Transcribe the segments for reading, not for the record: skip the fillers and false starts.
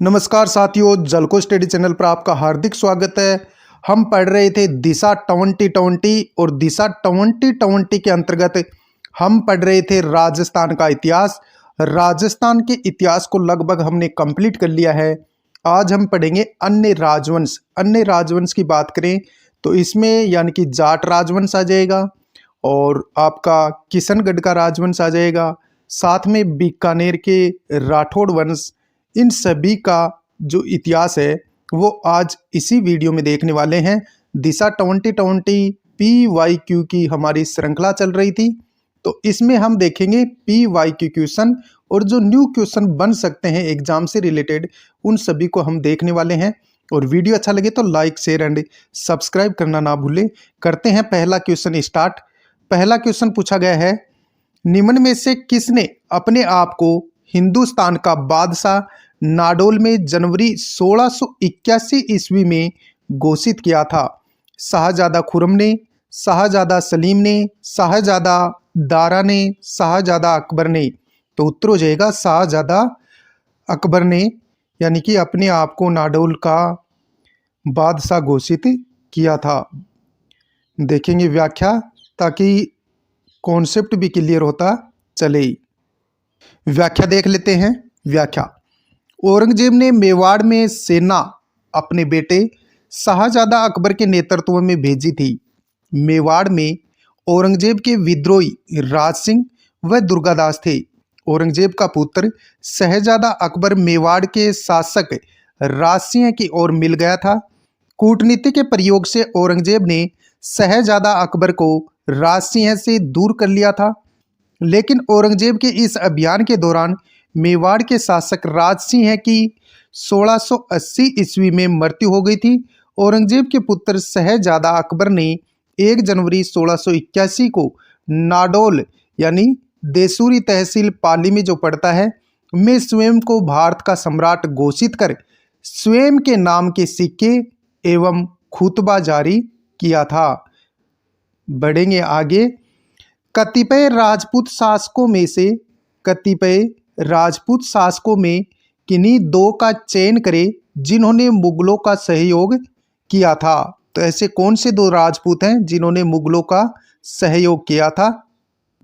नमस्कार साथियों, जलको स्टडी चैनल पर आपका हार्दिक स्वागत है। हम पढ़ रहे थे दिशा 2020 और दिशा 2020 के अंतर्गत हम पढ़ रहे थे राजस्थान का इतिहास। राजस्थान के इतिहास को लगभग हमने कंप्लीट कर लिया है। आज हम पढ़ेंगे अन्य राजवंश। अन्य राजवंश की बात करें तो इसमें यानी कि जाट राजवंश आ जाएगा और आपका किशनगढ़ का राजवंश आ जाएगा, साथ में बीकानेर के राठौड़ वंश। इन सभी का जो इतिहास है वो आज इसी वीडियो में देखने वाले हैं। दिशा 2020 PYQ की हमारी श्रृंखला चल रही थी, तो इसमें हम देखेंगे PYQ क्वेश्चन और जो न्यू क्वेश्चन बन सकते हैं एग्जाम से रिलेटेड, उन सभी को हम देखने वाले हैं। और वीडियो अच्छा लगे तो लाइक शेयर एंड सब्सक्राइब करना ना भूलें। करते हैं पहला क्वेश्चन स्टार्ट। पहला क्वेश्चन पूछा गया है, निम्न में से किसने अपने आप को हिंदुस्तान का बादशाह नाडोल में जनवरी 1681 ईस्वी में घोषित किया था? शाहजादा खुर्रम ने, शाहजादा सलीम ने, शाहजादा दारा ने, शाहजादा अकबर ने? तो उत्तर हो जाएगा शाहजादा अकबर ने, यानी कि अपने आप को नाडोल का बादशाह घोषित किया था। देखेंगे व्याख्या ताकि कॉन्सेप्ट भी क्लियर होता चले। व्याख्या देख लेते हैं। व्याख्या, औरंगजेब ने मेवाड़ में सेना अपने बेटे शाहजादा अकबर के नेतृत्व में भेजी थी। मेवाड़ में औरंगजेब के विद्रोही राज सिंह व दुर्गादास थे। औरंगजेब का पुत्र शहजादा अकबर मेवाड़ के शासक राज सिंह की ओर मिल गया था। कूटनीति के प्रयोग से औरंगजेब ने शहजादा अकबर को राज सिंह से दूर कर लिया था, लेकिन औरंगजेब के इस अभियान के दौरान मेवाड़ के शासक राज सिंह की 1680 ईस्वी में मृत्यु हो गई थी। औरंगजेब के पुत्र शहजादा अकबर ने 1 जनवरी 1681 को नाडोल यानी देसूरी तहसील पाली में जो पड़ता है में स्वयं को भारत का सम्राट घोषित कर स्वयं के नाम के सिक्के एवं खुतबा जारी किया था। बढ़ेंगे आगे। कतिपय राजपूत शासकों में किन्हीं दो का चयन करें जिन्होंने मुगलों का सहयोग किया था? तो ऐसे कौन से दो राजपूत हैं जिन्होंने मुगलों का सहयोग किया था?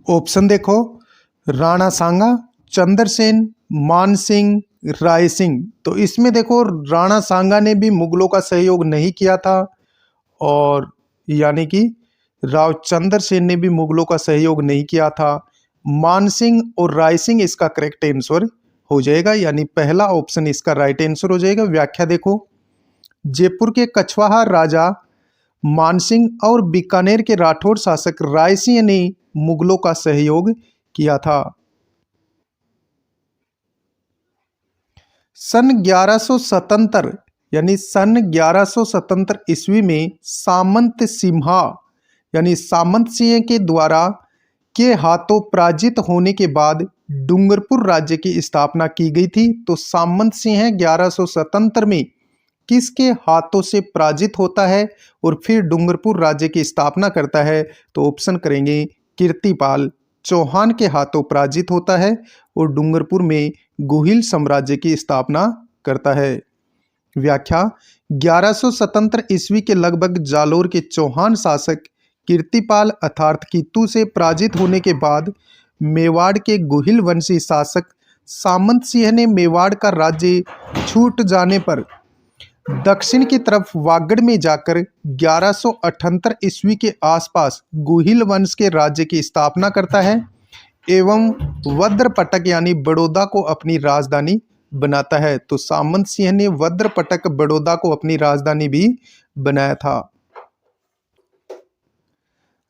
ऑप्शन देखो, राणा सांगा, चंद्रसेन, मानसिंह, राय सिंह। तो इसमें देखो राणा सांगा ने भी मुगलों का सहयोग नहीं किया था और यानी कि राव चंद्रसेन ने भी मुगलों का सहयोग नहीं किया था। मानसिंह और राय सिंह इसका करेक्ट आंसर हो जाएगा, यानी पहला ऑप्शन इसका राइट आंसर हो जाएगा। व्याख्या देखो, जयपुर के कछवाहा राजा मानसिंह और बीकानेर के राठौड़ शासक राय सिंह ने मुगलों का सहयोग किया था। सन 1177 यानी सन 1177 ईस्वी में सामंत सिंह के द्वारा के हाथों पराजित होने के बाद डूंगरपुर राज्य की स्थापना की गई थी। तो सामंत सिंह 1177 में किसके हाथों से पराजित होता है और फिर डूंगरपुर राज्य की स्थापना करता है? तो ऑप्शन करेंगे कीर्तिपाल चौहान के हाथों पराजित होता है और डूंगरपुर में गुहिल साम्राज्य की स्थापना करता है। व्याख्या, 1177 ईस्वी के लगभग जालोर के चौहान शासक कीर्तिपाल अर्थात कीतू से पराजित होने के बाद मेवाड़ के गुहिल वंशी शासक सामंत सिंह ने मेवाड़ का राज्य छूट जाने पर दक्षिण की तरफ वागड़ में जाकर 1178 ईस्वी के आसपास गुहिल वंश के राज्य की स्थापना करता है एवं वज्रपटक यानी बड़ौदा को अपनी राजधानी बनाता है। तो सामंत सिंह ने वज्रपटक बड़ौदा को अपनी राजधानी भी बनाया था।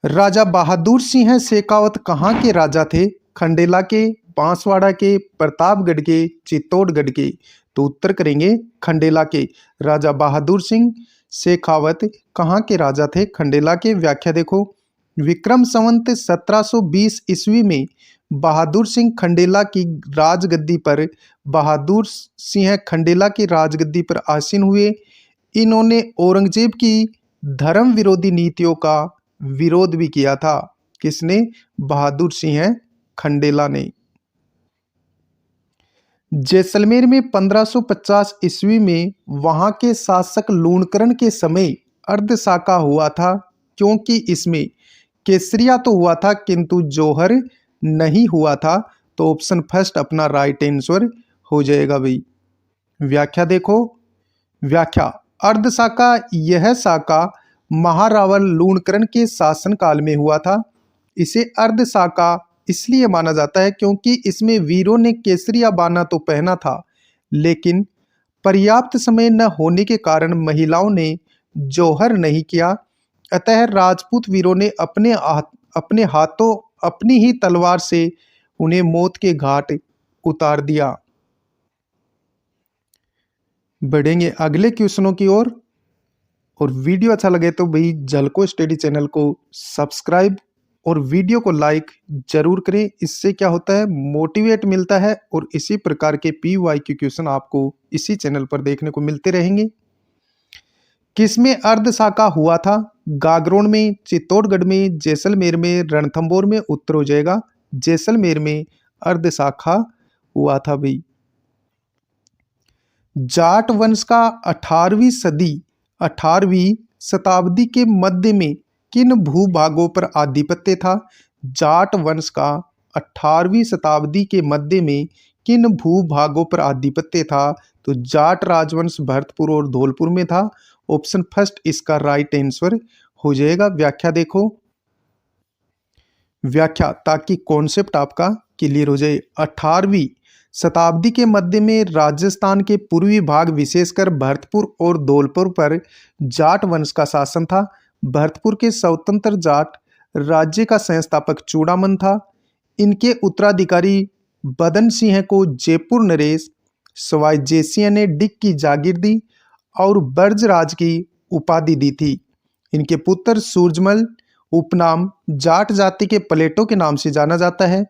राजा बहादुर सिंह शेखावत कहाँ के राजा थे? खंडेला के, बांसवाड़ा के, प्रतापगढ़ के, चित्तौड़गढ़ के? तो उत्तर करेंगे खंडेला के। राजा बहादुर सिंह शेखावत कहाँ के राजा थे? खंडेला के। व्याख्या देखो, विक्रम संवत 1720 ईस्वी में बहादुर सिंह खंडेला की राजगद्दी पर आसीन हुए। इन्होंने औरंगजेब की धर्म विरोधी नीतियों का विरोध भी किया था। किसने? बहादुर सिंह खंडेला ने। जैसलमेर में 1550 ईस्वी में वहां के शासक लूणकरण के समय अर्धशाका हुआ था, क्योंकि इसमें केसरिया तो हुआ था किंतु जौहर नहीं हुआ था। तो ऑप्शन फर्स्ट अपना राइट आंसर हो जाएगा भाई। व्याख्या देखो। व्याख्या, अर्धशाका यह शाका महारावल लूणकरण के शासनकाल में हुआ था। इसे अर्धशाका इसलिए माना जाता है क्योंकि इसमें वीरों ने केसरिया बाना तो पहना था, लेकिन पर्याप्त समय न होने के कारण महिलाओं ने जौहर नहीं किया। अतः राजपूत वीरों ने अपने हाथों अपनी ही तलवार से उन्हें मौत के घाट उतार दिया। बढ़ेंगे अगले क्वेश्चनों की ओर। और वीडियो अच्छा लगे तो भाई झलको स्टडी चैनल को सब्सक्राइब और वीडियो को लाइक जरूर करें। इससे क्या होता है, मोटिवेट मिलता है और इसी प्रकार के PYQ क्वेश्चन आपको इसी चैनल पर देखने को मिलते रहेंगे। किसमें अर्धशाका हुआ था? गागरोन में, चित्तौड़गढ़ में, जैसलमेर में, रणथंभौर में। उत्तर हो जाएगा जैसलमेर में अर्धशाखा हुआ था भाई। जाट वंश का 18वीं शताब्दी के मध्य में किन भूभागों पर आधिपत्य था? जाट वंश का 18वीं शताब्दी के मध्य में किन भूभागों पर आधिपत्य था? तो जाट राजवंश भरतपुर और धौलपुर में था। ऑप्शन फर्स्ट इसका राइट आंसर हो जाएगा। व्याख्या देखो। व्याख्या, ताकि कॉन्सेप्ट आपका क्लियर हो जाए। 18वीं शताब्दी के मध्य में राजस्थान के पूर्वी भाग विशेषकर भरतपुर और धौलपुर पर जाट वंश का शासन था। भरतपुर के स्वतंत्र जाट राज्य का संस्थापक चूड़ामन था। इनके उत्तराधिकारी बदन सिंह को जयपुर नरेश, सवाई जयसिंह ने डिग की जागीर दी और ब्रजराज की उपाधि दी थी। इनके पुत्र सूरजमल उपनाम जाट जाति के प्लेटो के नाम से जाना जाता है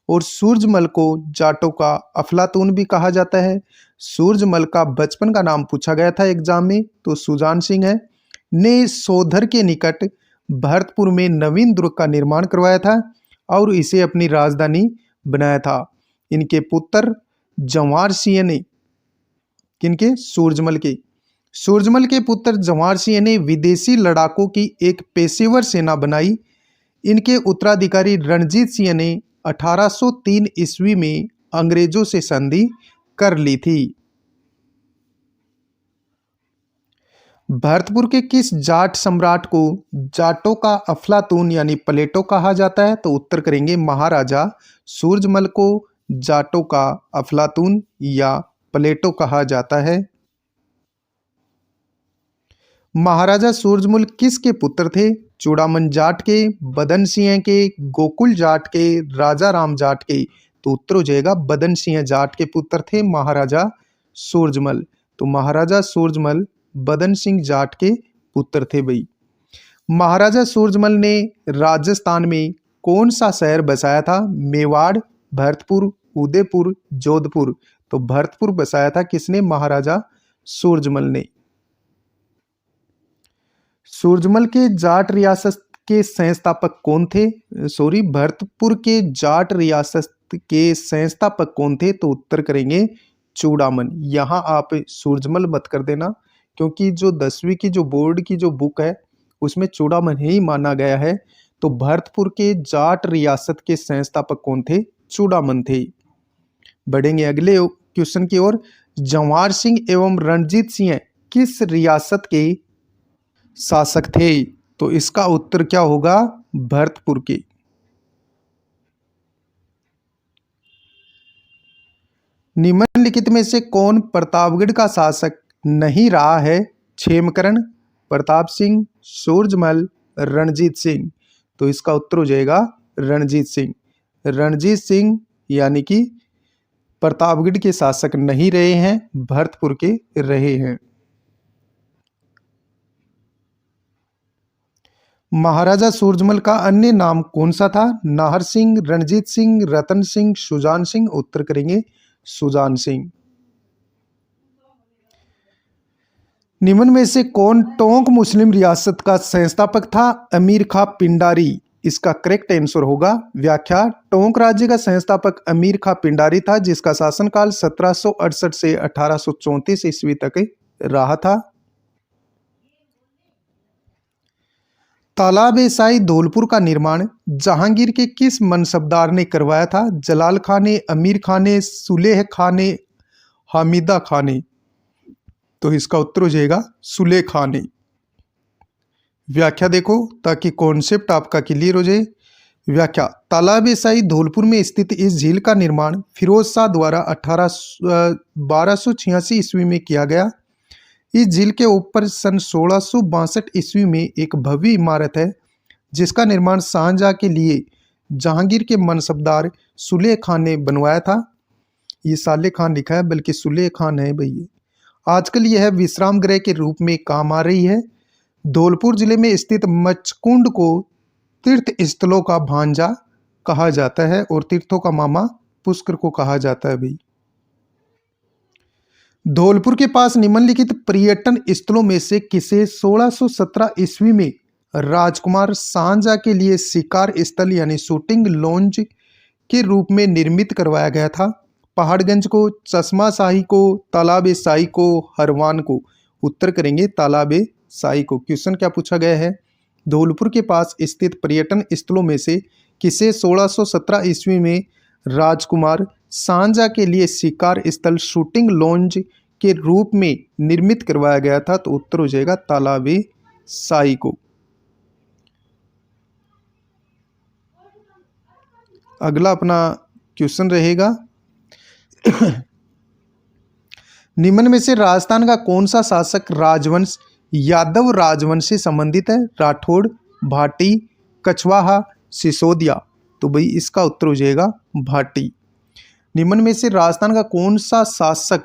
और सूरजमल को जाटों का अफलातून भी कहा जाता है। सूरजमल का बचपन का नाम पूछा गया था एग्जाम में, तो सुजान सिंह है ने सोधर के निकट भरतपुर में नवीन दुर्ग का निर्माण करवाया था और इसे अपनी राजधानी बनाया था। इनके पुत्र जवाहर सिंह ने, किनके? सूरजमल के पुत्र जवाहर सिंह ने विदेशी लड़ाकों की एक पेशेवर सेना बनाई। इनके उत्तराधिकारी रणजीत सिंह ने 1803 ईस्वी में अंग्रेजों से संधि कर ली थी। भरतपुर के किस जाट सम्राट को जाटों का अफलातून यानी प्लेटो कहा जाता है? तो उत्तर करेंगे महाराजा सूरजमल को जाटों का अफलातून या प्लेटो कहा जाता है। महाराजा सूरजमल किसके पुत्र थे? चूड़ामन जाट के, बदन सिंह के, गोकुल जाट के, राजा राम जाट के। तो उत्तर हो जाएगा बदन सिंह जाट के पुत्र थे महाराजा सूरजमल। तो महाराजा सूरजमल बदन सिंह जाट के पुत्र थे भाई। महाराजा सूरजमल ने राजस्थान में कौन सा शहर बसाया था? मेवाड़, भरतपुर, उदयपुर, जोधपुर। तो भरतपुर बसाया था किसने? महाराजा सूरजमल ने। सूरजमल के जाट रियासत के संस्थापक कौन थे? भरतपुर के जाट रियासत के संस्थापक कौन थे? तो उत्तर करेंगे चूड़ामन। यहाँ आप सूरजमल मत कर देना, क्योंकि जो 10वीं की जो बोर्ड की जो बुक है उसमें चूड़ामन ही माना गया है। तो भरतपुर के जाट रियासत के संस्थापक कौन थे? चूड़ामन थे। बढ़ेंगे अगले क्वेश्चन की ओर। जवाहर सिंह एवं रणजीत सिंह किस रियासत के शासक थे? तो इसका उत्तर क्या होगा? भरतपुर के। निम्नलिखित में से कौन प्रतापगढ़ का शासक नहीं रहा है? क्षेमकरण, प्रताप सिंह, सूरजमल, रणजीत सिंह। तो इसका उत्तर हो जाएगा रणजीत सिंह। रणजीत सिंह यानी कि प्रतापगढ़ के शासक नहीं रहे हैं, भरतपुर के रहे हैं। महाराजा सूरजमल का अन्य नाम कौन सा था? नाहर सिंह, रणजीत सिंह, रतन सिंह, सुजान सिंह। उत्तर करेंगे सुजान सिंह। निम्न में से कौन टोंक मुस्लिम रियासत का संस्थापक था? अमीर खां पिंडारी, इसका करेक्ट आंसर होगा व्याख्या। टोंक राज्य का संस्थापक अमीर खां पिंडारी था, जिसका शासनकाल 1768 से 1834 ईस्वी तक रहा था। तालाब ए शाही धौलपुर का निर्माण जहांगीर के किस मनसबदार ने करवाया था? जलाल खां ने, अमीर खां ने, सुलेह खां ने, हामिदा खां ने? तो इसका उत्तर हो जाएगा सुलेह खां ने। व्याख्या देखो ताकि कॉन्सेप्ट आपका क्लियर हो जाए। व्याख्या, तालाब ए शाही धौलपुर में स्थित इस झील का निर्माण फिरोज शाह द्वारा 1286 ईस्वी में किया गया। इस झील के ऊपर सन 1662 ईस्वी में एक भव्य इमारत है, जिसका निर्माण शाहजहां के लिए जहांगीर के मनसबदार सुलेह खान ने बनवाया था। ये साले खान लिखा है, बल्कि सुलेह खान है भैया। आजकल यह विश्राम गृह के रूप में काम आ रही है। धौलपुर जिले में स्थित मचकुंड को तीर्थ स्थलों का भांजा कहा जाता है और तीर्थों का मामा पुष्कर को कहा जाता है भाई। धौलपुर के पास निम्नलिखित पर्यटन स्थलों में से किसे 1617 ईस्वी में राजकुमार शाहजहां के लिए शिकार स्थल यानी शूटिंग लॉन्ज के रूप में निर्मित करवाया गया था? पहाड़गंज को, चश्मा शाही को, तालाब ए शाही को, हरवान को? उत्तर करेंगे तालाब ए शाही को। क्वेश्चन क्या पूछा गया है? धौलपुर के पास स्थित पर्यटन स्थलों में से किसे 1617 ईस्वी में राजकुमार शाहजहां के लिए शिकार स्थल शूटिंग लॉन्ज के रूप में निर्मित करवाया गया था? तो उत्तर हो जाएगा तालाब ए शाही को। अगला अपना क्वेश्चन रहेगा निम्न में से राजस्थान का कौन सा शासक राजवंश यादव राजवंश से संबंधित है? राठौड़, भाटी, कछवाहा, सिसोदिया? तो भाई इसका उत्तर हो जाएगा भाटी। निम्न में से राजस्थान का कौन सा शासक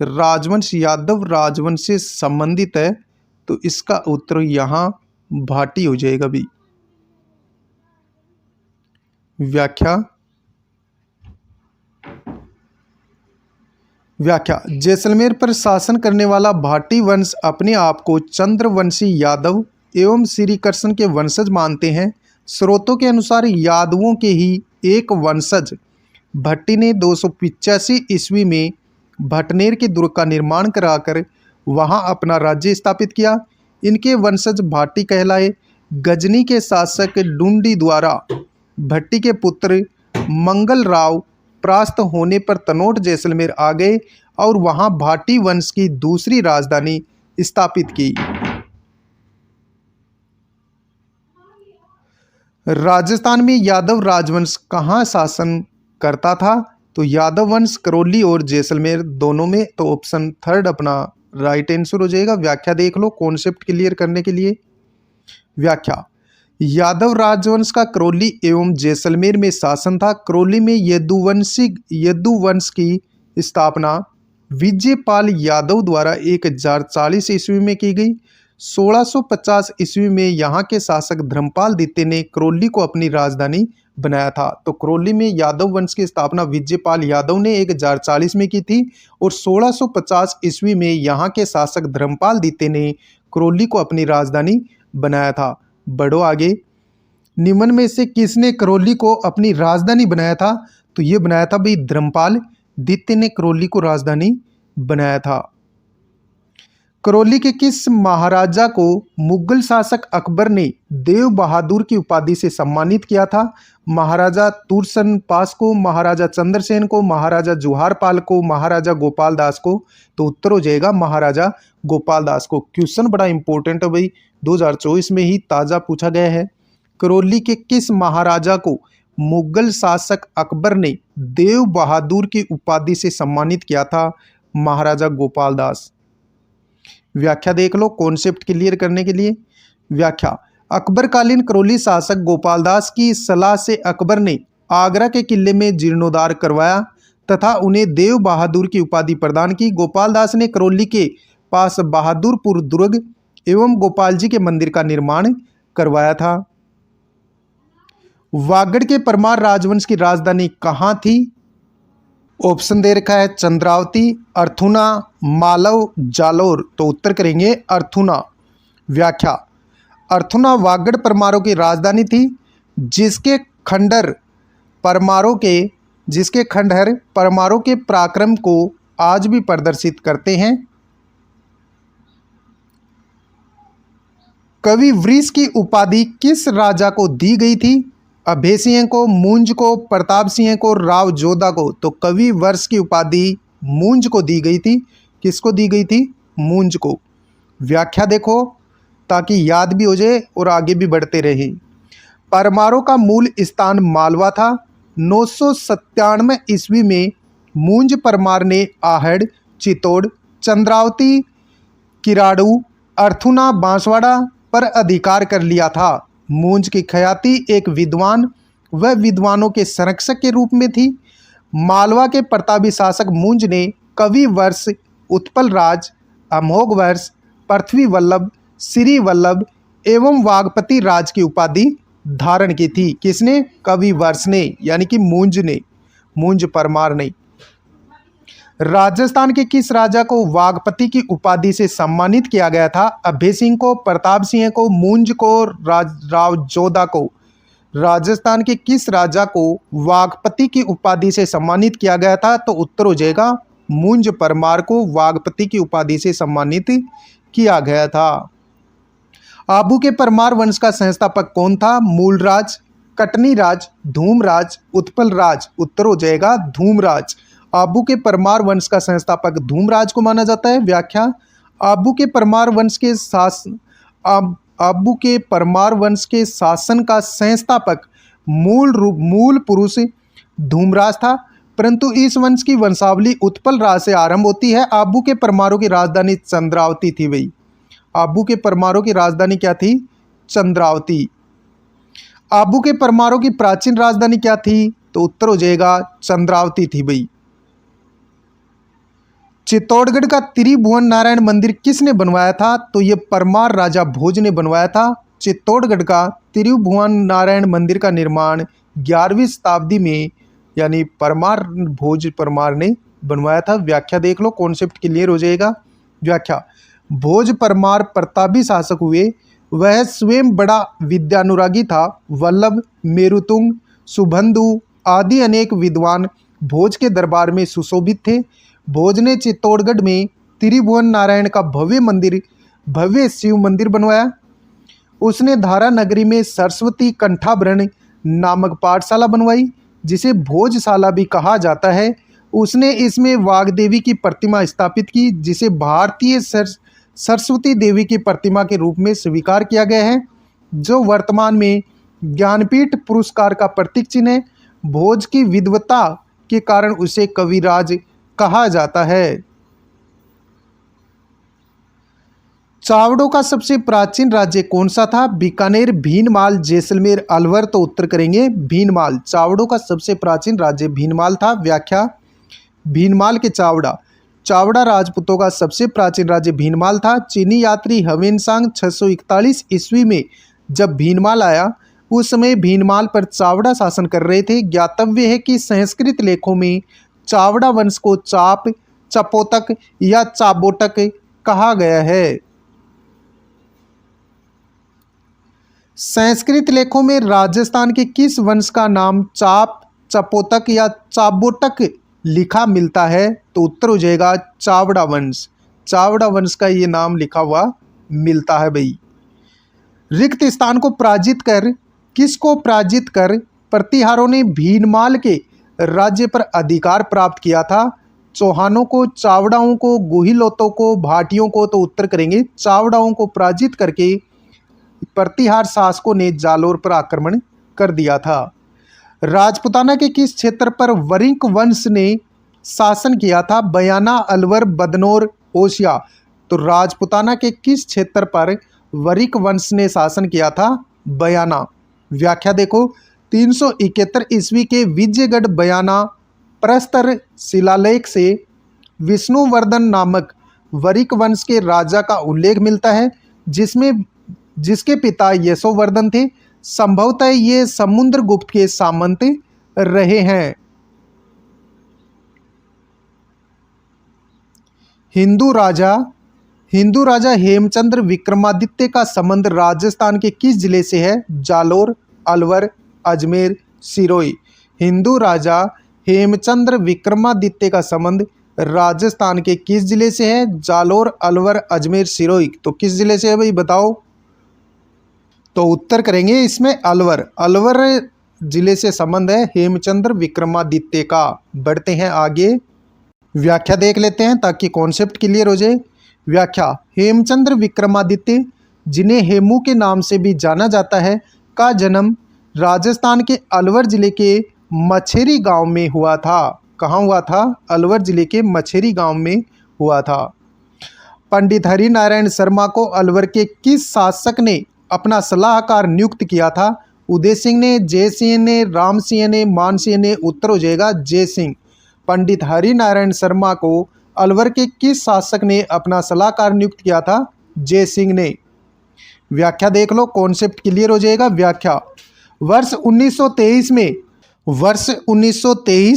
राजवंश यादव राजवंश से संबंधित है? तो इसका उत्तर यहाँ भाटी हो जाएगा भी। व्याख्या, जैसलमेर पर शासन करने वाला भाटी वंश अपने आप को चंद्रवंशी यादव एवं श्री कृष्ण के वंशज मानते हैं। स्रोतों के अनुसार यादवों के ही एक वंशज भट्टी ने 285 ईस्वी में भटनेर के दुर्ग का निर्माण कराकर वहां अपना राज्य स्थापित किया। इनके वंशज भाटी कहलाए। गजनी के शासक डुंडी द्वारा भट्टी के पुत्र मंगल राव परास्त होने पर तनोट जैसलमेर आ गए और वहां भाटी वंश की दूसरी राजधानी स्थापित की। राजस्थान में यादव राजवंश कहाँ शासन करता था? तो यादव वंश करौली और जैसलमेर दोनों में। तो ऑप्शन थर्ड अपना राइट आंसर हो जाएगा। व्याख्या देख लो कॉन्सेप्ट क्लियर करने के लिए। व्याख्या, यादव राजवंश का करौली एवं जैसलमेर में शासन था। करौली में यदुवंश की स्थापना विजयपाल यादव द्वारा 1040 ईस्वी में की गई। 1650 ईस्वी में यहाँ के शासक धर्मपाल द्वितीय ने करौली को अपनी राजधानी बनाया था। तो करौली में यादव वंश की स्थापना विजयपाल यादव ने 1040 में की थी और 1650 ईस्वी में यहाँ के शासक धर्मपाल द्वितीय ने करौली को अपनी राजधानी बनाया था। बढ़ो आगे। निम्न में से किसने करौली को अपनी राजधानी बनाया था? तो ये बनाया था भाई धर्मपाल द्वितीय ने करौली को राजधानी बनाया था। करौली के किस महाराजा को मुगल शासक अकबर ने देव बहादुर की उपाधि से सम्मानित किया था? महाराजा तुरसन पास को, महाराजा चंद्रसेन को, महाराजा जुहारपाल को, महाराजा गोपाल दास को? तो उत्तर हो जाएगा महाराजा गोपाल दास को। क्वेश्चन बड़ा इंपॉर्टेंट है भाई, 2024 में ही ताज़ा पूछा गया है। करौली के किस महाराजा को मुगल शासक अकबर ने देव बहादुर की उपाधि से सम्मानित किया था? महाराजा गोपाल दास। व्याख्या देख लो कॉन्सेप्ट क्लियर करने के लिए। व्याख्या, अकबरकालीन करौली शासक गोपाल दास की सलाह से अकबर ने आगरा के किले में जीर्णोद्धार करवाया तथा उन्हें देव बहादुर की उपाधि प्रदान की। गोपाल दास ने करौली के पास बहादुरपुर दुर्ग एवं गोपाल जी के मंदिर का निर्माण करवाया था। वागड़ के परमार राजवंश की राजधानी कहाँ थी? ऑप्शन दे रखा है चंद्रावती, अर्थुना, मालव, जालोर। तो उत्तर करेंगे अर्थुना। व्याख्या, अर्थुना वागड़ परमारों की राजधानी थी। जिसके खंडहर परमारों के पराक्रम को आज भी प्रदर्शित करते हैं। कवि वृष की उपाधि किस राजा को दी गई थी? अभय सिंह को, मूंज को, प्रताप सिंह को, राव जोधा को। तो कवि वर्ष की उपाधि मूंज को दी गई थी। किसको दी गई थी? मूंज को। व्याख्या देखो ताकि याद भी हो जाए और आगे भी बढ़ते रहे। परमारों का मूल स्थान मालवा था। 997 ईस्वी में मूंज परमार ने आहड़, चित्तौड़, चंद्रावती, किराड़ू, अर्थुना, बांसवाड़ा पर अधिकार कर लिया था। मूंज की ख्याति एक विद्वान व विद्वानों के संरक्षक के रूप में थी। मालवा के प्रतापी शासक मूंज ने कवि वर्ष, उत्पल राज, अमोघ वर्ष, पृथ्वी वल्लभ, श्री वल्लभ एवं वागपति राज की उपाधि धारण की थी। किसने? कवि वर्ष ने, यानी कि मूंज ने, मूंज परमार ने। राजस्थान के किस राजा को वागपति की उपाधि से सम्मानित किया गया था? अभय सिंह को, प्रताप सिंह को, मूंज को, राव जोधा को। राजस्थान के किस राजा को वागपति की उपाधि से सम्मानित किया गया था? तो उत्तर हो जाएगा मूंज परमार को वागपति की उपाधि से सम्मानित किया गया था। आबू के परमार वंश का संस्थापक कौन था? मूलराज, कटनी राज, धूमराज, उत्पल राज। उत्तर हो जाएगा धूमराज। आबू के परमार वंश का संस्थापक धूमराज को माना जाता है। व्याख्या, आबू के परमार वंश के शासन का संस्थापक मूल पुरुष धूमराज था, परंतु इस वंश की वंशावली उत्पल राज से आरंभ होती है। आबू के परमारों की राजधानी चंद्रावती थी। भाई, आबू के परमारों की राजधानी क्या थी? चंद्रावती। आबू के परमारों की प्राचीन राजधानी क्या थी? तो उत्तर हो जाएगा चंद्रावती थी। भाई, चित्तौड़गढ़ का त्रिभुवन नारायण मंदिर किसने बनवाया था? तो ये परमार राजा भोज ने बनवाया था। चित्तौड़गढ़ का त्रिभुवन नारायण मंदिर का निर्माण 11वीं शताब्दी में यानी भोज परमार ने बनवाया था। व्याख्या देख लो, कॉन्सेप्ट क्लियर हो जाएगा। व्याख्या, भोज परमार प्रतापी शासक हुए। वह स्वयं बड़ा विद्यानुरागी था। वल्लभ, मेरुतुंग, सुबंधु आदि अनेक विद्वान भोज के दरबार में सुशोभित थे। भोज ने चित्तौड़गढ़ में त्रिभुवन नारायण का भव्य शिव मंदिर बनवाया। उसने धारा नगरी में सरस्वती कंठाभरण नामक पाठशाला बनवाई, जिसे भोजशाला भी कहा जाता है। उसने इसमें वाग्देवी की प्रतिमा स्थापित की, जिसे भारतीय सरस्वती देवी की प्रतिमा के रूप में स्वीकार किया गया है, जो वर्तमान में ज्ञानपीठ पुरस्कार का प्रतीक चिन्ह है। भोज की विद्वता के कारण उसे कविराज कहा जाता है। चावड़ों का सबसे प्राचीन राज्य कौन सा था? बीकानेर, भीनमाल, जैसलमेर, अलवर। तो उत्तर करेंगे भीनमाल। चावड़ों का सबसे प्राचीन राज्य भीनमाल था। व्याख्या, भीनमाल के चावड़ा राजपूतों का सबसे प्राचीन राज्य भीनमाल था। चीनी यात्री ह्वेनसांग 641 ईस्वी में जब भीनमाल आया, उस समय भीनमाल पर चावड़ा शासन कर रहे थे। ज्ञातव्य है कि संस्कृत लेखों में चावड़ा वंश को चाप, चपोतक या चाबोटक कहा गया है। संस्कृत लेखों में राजस्थान के किस वंश का नाम चाप, चपोतक या चाबोटक लिखा मिलता है? तो उत्तर हो जाएगा चावड़ा वंश। चावड़ा वंश का ये नाम लिखा हुआ मिलता है। भाई, रिक्त स्थान को पराजित कर किसको पराजित कर प्रतिहारों ने भीनमाल के राज्य पर अधिकार प्राप्त किया था? चौहानों को, चावड़ाओं को, गुहिलोतों को, भाटियों को। तो उत्तर करेंगे चावड़ाओं को पराजित करके प्रतिहार शासकों ने जालोर पर आक्रमण कर दिया था। राजपुताना के किस क्षेत्र पर वरिक वंश ने शासन किया था? बयाना, अलवर, बदनौर, ओसिया। तो राजपुताना के किस क्षेत्र पर वरिक वंश ने शासन किया था? बयाना। व्याख्या देखो, 371 ईस्वी के विजयगढ़ बयाना प्रस्तर शिलालेख से विष्णुवर्धन नामक वरिक वंश के राजा का उल्लेख मिलता है, जिसके पिता यशोवर्धन थे। संभवतः ये समुद्रगुप्त के सामंत रहे हैं। हिंदू राजा हेमचंद्र विक्रमादित्य का संबंध राजस्थान के किस जिले से है? जालोर, अलवर, अजमेर सिरोही। हिंदू राजा हेमचंद्र विक्रमादित्य का संबंध राजस्थान के किस जिले से है? जालोर, अलवर, अजमेर, सिरोही। तो किस जिले से है भाई बताओ? तो उत्तर करेंगे इसमें अलवर। अलवर जिले से संबंध है हेमचंद्र विक्रमादित्य का। बढ़ते हैं आगे, व्याख्या देख लेते हैं ताकि कॉन्सेप्ट क्लियर हो जाए। व्याख्या, हेमचंद्र विक्रमादित्य जिन्हें हेमू के नाम से भी जाना जाता है का जन्म राजस्थान के अलवर जिले के मछेरी गांव में हुआ था। कहाँ हुआ था? अलवर जिले के मछेरी गांव में हुआ था। पंडित हरिनारायण शर्मा को अलवर के किस शासक ने अपना सलाहकार नियुक्त किया था? उदय सिंह ने, जय सिंह ने, राम सिंह ने, मान सिंह ने। उत्तर हो जाएगा जय सिंह। पंडित हरिनारायण शर्मा को अलवर के किस शासक ने अपना सलाहकार नियुक्त किया था? जय सिंह ने। व्याख्या देख लो, कॉन्सेप्ट क्लियर हो जाएगा। व्याख्या, वर्ष 1923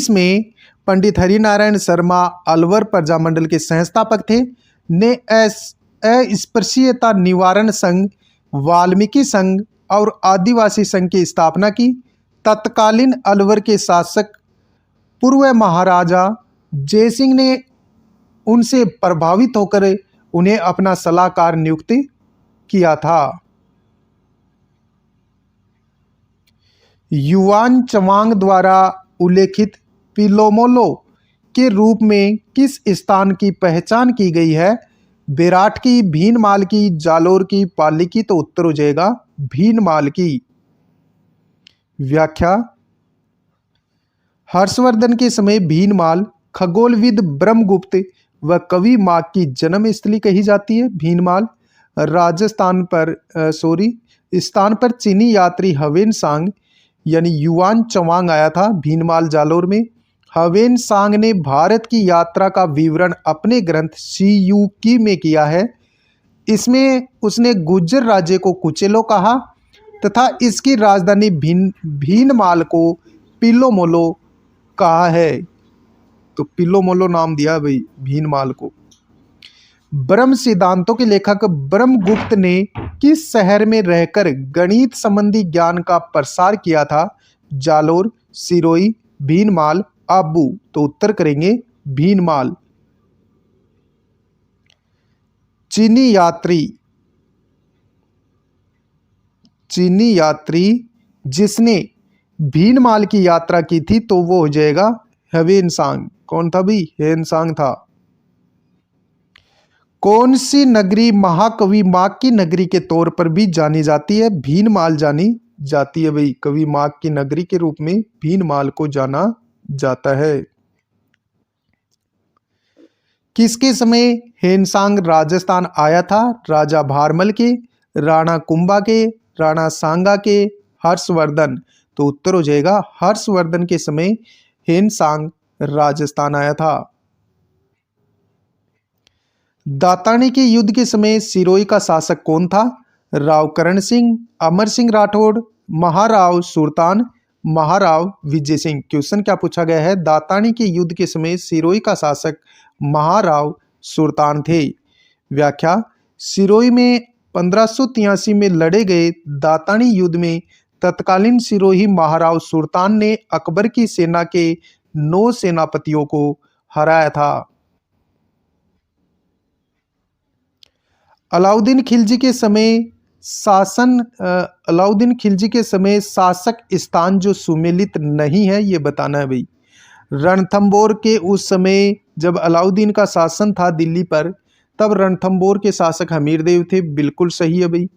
में पंडित हरिनारायण शर्मा अलवर प्रजामंडल के संस्थापक थे। ने अस्पृश्यता निवारण संघ, वाल्मीकि संघ और आदिवासी संघ की स्थापना की। तत्कालीन अलवर के शासक पूर्व महाराजा जयसिंह ने उनसे प्रभावित होकर उन्हें अपना सलाहकार नियुक्त किया था। युआन चवांग द्वारा उल्लेखित पिलोमोलो के रूप में किस स्थान की पहचान की गई है? बेराट की, भीनमाल की, जालोर की, पाली की। तो उत्तर हो जाएगा भीनमाल की। व्याख्या, हर्षवर्धन के समय भीनमाल खगोलविद ब्रह्मगुप्त व कवि माग की जन्म स्थली कही जाती है। भीनमाल स्थान पर चीनी यात्री हवेन सांग यानी युआन चवांग आया था भीनमाल जालोर में। हवेन सांग ने भारत की यात्रा का विवरण अपने ग्रंथ सीयूकी में किया है। इसमें उसने गुर्जर राज्य को कुचेलो कहा तथा इसकी राजधानी भीनमाल को पिलोमोलो कहा है। तो पिलोमोलो नाम दिया भाई भीनमाल को। ब्रह्म सिद्धांतों के लेखक ब्रह्मगुप्त ने किस शहर में रहकर गणित संबंधी ज्ञान का प्रसार किया था? जालोर, सिरोही, भीनमाल, आबू। तो उत्तर करेंगे भीनमाल। चीनी यात्री जिसने भीनमाल की यात्रा की थी तो वो हो जाएगा हवेन सांग। कौन था भाई? हेन सांग था। कौन सी नगरी महाकवि माग की नगरी के तौर पर भी जानी जाती है? भीनमाल जानी जाती है भाई। कवि माग की नगरी के रूप में भीनमाल को जाना जाता है। किसके समय हेनसांग राजस्थान आया था? राजा भारमल के, राणा कुंभा के, राणा सांगा के, हर्षवर्धन। तो उत्तर हो जाएगा हर्षवर्धन के समय हेनसांग राजस्थान आया था। दातानी के युद्ध के समय सिरोही का शासक कौन था? राव करण सिंह, अमर सिंह राठौड़, महाराव सुल्तान, महाराव विजय सिंह। क्वेश्चन क्या पूछा गया है? दातानी के युद्ध के समय सिरोही का शासक महाराव सुल्तान थे। व्याख्या, सिरोही में 1583 में लड़े गए दातानी युद्ध में तत्कालीन सिरोही महाराव सुल्तान ने अकबर की सेना के 9 सेनापतियों को हराया था। अलाउद्दीन खिलजी के समय शासक स्थान जो सुमेलित नहीं है ये बताना है भाई। रणथंबोर के उस समय जब अलाउद्दीन का शासन था दिल्ली पर तब रणथंबोर के शासक हमीरदेव थे। बिल्कुल सही है भाई।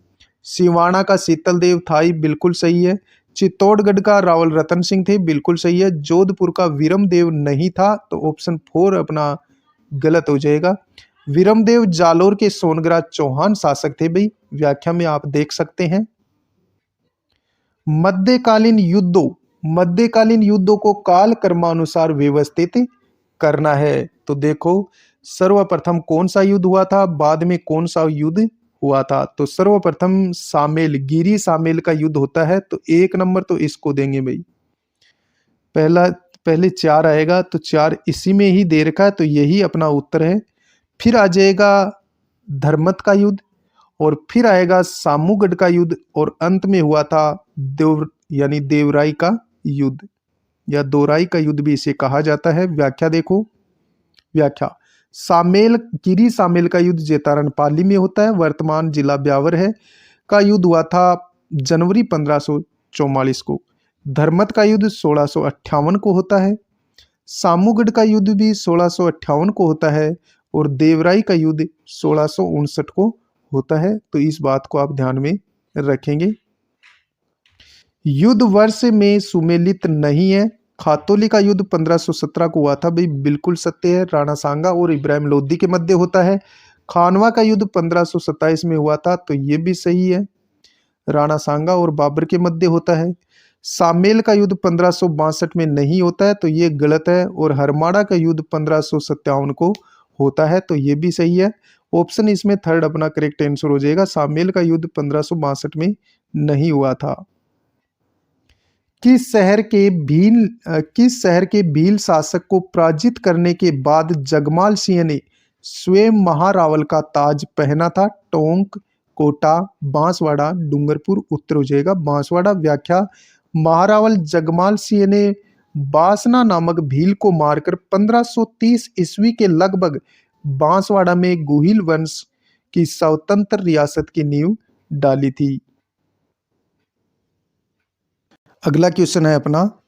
सिवाना का शीतल देव था ही। बिल्कुल सही है। चित्तौड़गढ़ का रावल रतन सिंह थे। बिल्कुल सही है। जोधपुर का वीरमदेव नहीं था तो ऑप्शन 4 अपना गलत हो जाएगा। वीरमदेव जालोर के सोनग्राज चौहान शासक थे भाई। व्याख्या में आप देख सकते हैं। मध्यकालीन युद्धों को काल क्रमानुसार व्यवस्थित करना है। तो देखो सर्वप्रथम कौन सा युद्ध हुआ था, बाद में कौन सा युद्ध हुआ था। तो सर्वप्रथम गिरी सामेल का युद्ध होता है तो 1 नंबर तो इसको देंगे भाई। पहले 4 आएगा तो 4 इसी में ही दे रखा है तो यही अपना उत्तर है। फिर आ जाएगा धर्मत का युद्ध और फिर आएगा सामूगढ़ का युद्ध और अंत में हुआ था यानी देवराई का युद्ध या दोराई का युद्ध भी इसे कहा जाता है। व्याख्या देखो। व्याख्या, सामेल गिरी सामेल का युद्ध जेतारन पाली में होता है, वर्तमान जिला ब्यावर है। का युद्ध हुआ था जनवरी 1544 को। धर्मत का युद्ध 1658 को होता है। सामूगढ़ का युद्ध भी 1658 को होता है और देवराई का युद्ध 1659 को होता है। तो इस बात को आप ध्यान में रखेंगे। युद्ध वर्ष में सुमेलित नहीं है। खातौली का युद्ध 1517 को हुआ था, भाई बिल्कुल सत्य है। राणा सांगा और इब्राहिम लोदी के मध्य होता है। खानवा का युद्ध 1527 में हुआ था, तो ये भी सही है। राणा सांगा और बाबर के मध्य होता है। सामेल का युद्ध 1562 में नहीं होता है, तो ये गलत है। और हरमाड़ा का युद्ध 1557 को होता है, तो ये भी सही है। ऑप्शन इसमें थर्ड अपना करेक्ट आंसर हो जाएगा। सामेल का युद्ध 1562 में नहीं हुआ था। किस शहर के भील शासक को पराजित करने के बाद जगमाल सिंह ने स्वयं महारावल का ताज पहना था? टोंक, कोटा, बांसवाड़ा, डूंगरपुर। उत्तर हो जाएगा बांसवाड़ा। व्याख्या, महारावल जगमाल सिंह ने बासना नामक भील को मारकर 1530 ईस्वी के लगभग बांसवाड़ा में गुहिल वंश की स्वतंत्र रियासत की नींव डाली थी। अगला क्वेश्चन है अपना,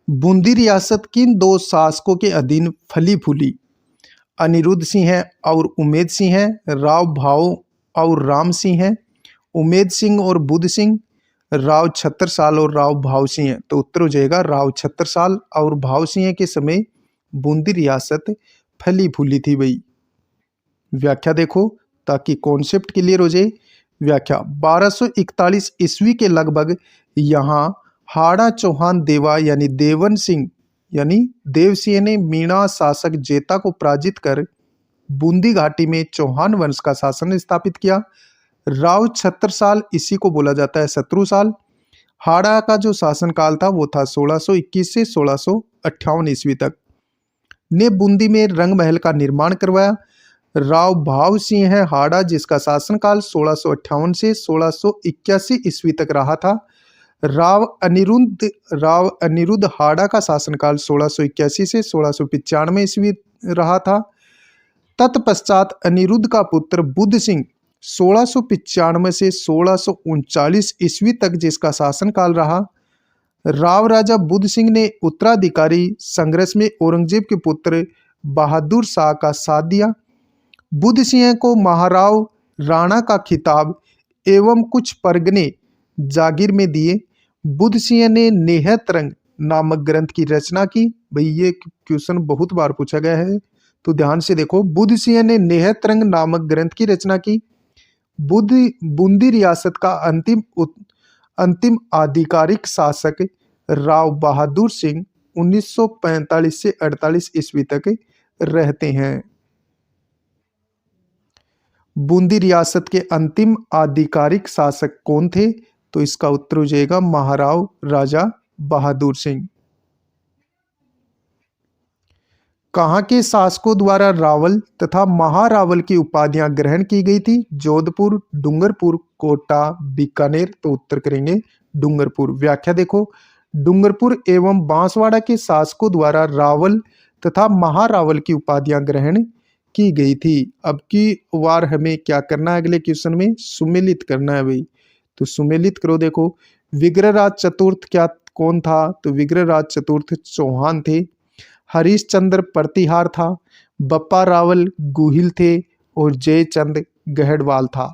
बूंदी रियासत किन दो शासकों के अधीन फली फूली? अनिरुद्ध सिंह है और उमेद सिंह है, राव भाव और राम सिंह है, उमेद सिंह और बुद्ध सिंह, राव छत्रसाल और राव भाव सिंह है। तो उत्तर हो जाएगा राव छत्रसाल और भाव सिंह के समय बूंदी रियासत फली फूली थी भाई। व्याख्या देखो ताकि कॉन्सेप्ट क्लियर हो जाए। व्याख्या, 1241 ईस्वी के लगभग यहाँ हाड़ा चौहान देवा यानी देवन सिंह यानी देव सिंह ने मीणा शासक जेता को पराजित कर बूंदी घाटी में चौहान वंश का शासन स्थापित किया। राव छत्रसाल, इसी को बोला जाता है शत्रु साल। हाड़ा का जो शासनकाल था वो था 1621 से 1658 ईस्वी तक। ने बूंदी में रंग महल का निर्माण करवाया। राव भाव सिंह है हाड़ा, जिसका शासनकाल 1658 से 1681 ईस्वी तक रहा था। राव अनिरुद्ध हाड़ा का शासनकाल 1681 से 1695 ईस्वी रहा था। तत्पश्चात अनिरुद्ध का पुत्र बुद्ध सिंह 1695 से 1639 ईस्वी तक जिसका शासनकाल रहा। राव राजा बुद्ध सिंह ने उत्तराधिकारी संघर्ष में औरंगजेब के पुत्र बहादुर शाह का साथ दिया। बुद्ध सिंह को महाराव राणा का खिताब एवं कुछ परगने जागीर में दिए। बुद्ध सिंह ने नेहतरंग नामक ग्रंथ की रचना की। भाई ये क्वेश्चन बहुत बार पूछा गया है, तो ध्यान से देखो। बुद्ध सिंह ने नेहतरंग नामक ग्रंथ की रचना की। बूंदी रियासत का अंतिम आधिकारिक शासक राव बहादुर सिंह 1945 से 48 ईस्वी तक रहते हैं। बूंदी रियासत के अंतिम आधिकारिक शासक कौन थे? तो इसका उत्तर हो जाएगा महाराव राजा बहादुर सिंह। कहाँ के शासकों द्वारा रावल तथा महारावल की उपाधियां ग्रहण की गई थी? जोधपुर, डूंगरपुर, कोटा, बीकानेर। तो उत्तर करेंगे डूंगरपुर। व्याख्या देखो, डूंगरपुर एवं बांसवाड़ा के शासकों द्वारा रावल तथा महारावल की उपाधियां ग्रहण की गई थी। अब की बार हमें क्या करना है? अगले क्वेश्चन में सुमेलित करना है भाई। तो सुमेलित करो। देखो, विग्रहराज चतुर्थ क्या कौन था? तो विग्रहराज चतुर्थ चौहान थे। हरिश्चंद्र प्रतिहार था। बप्पा रावल गुहिल थे और जयचंद गहड़वाल था।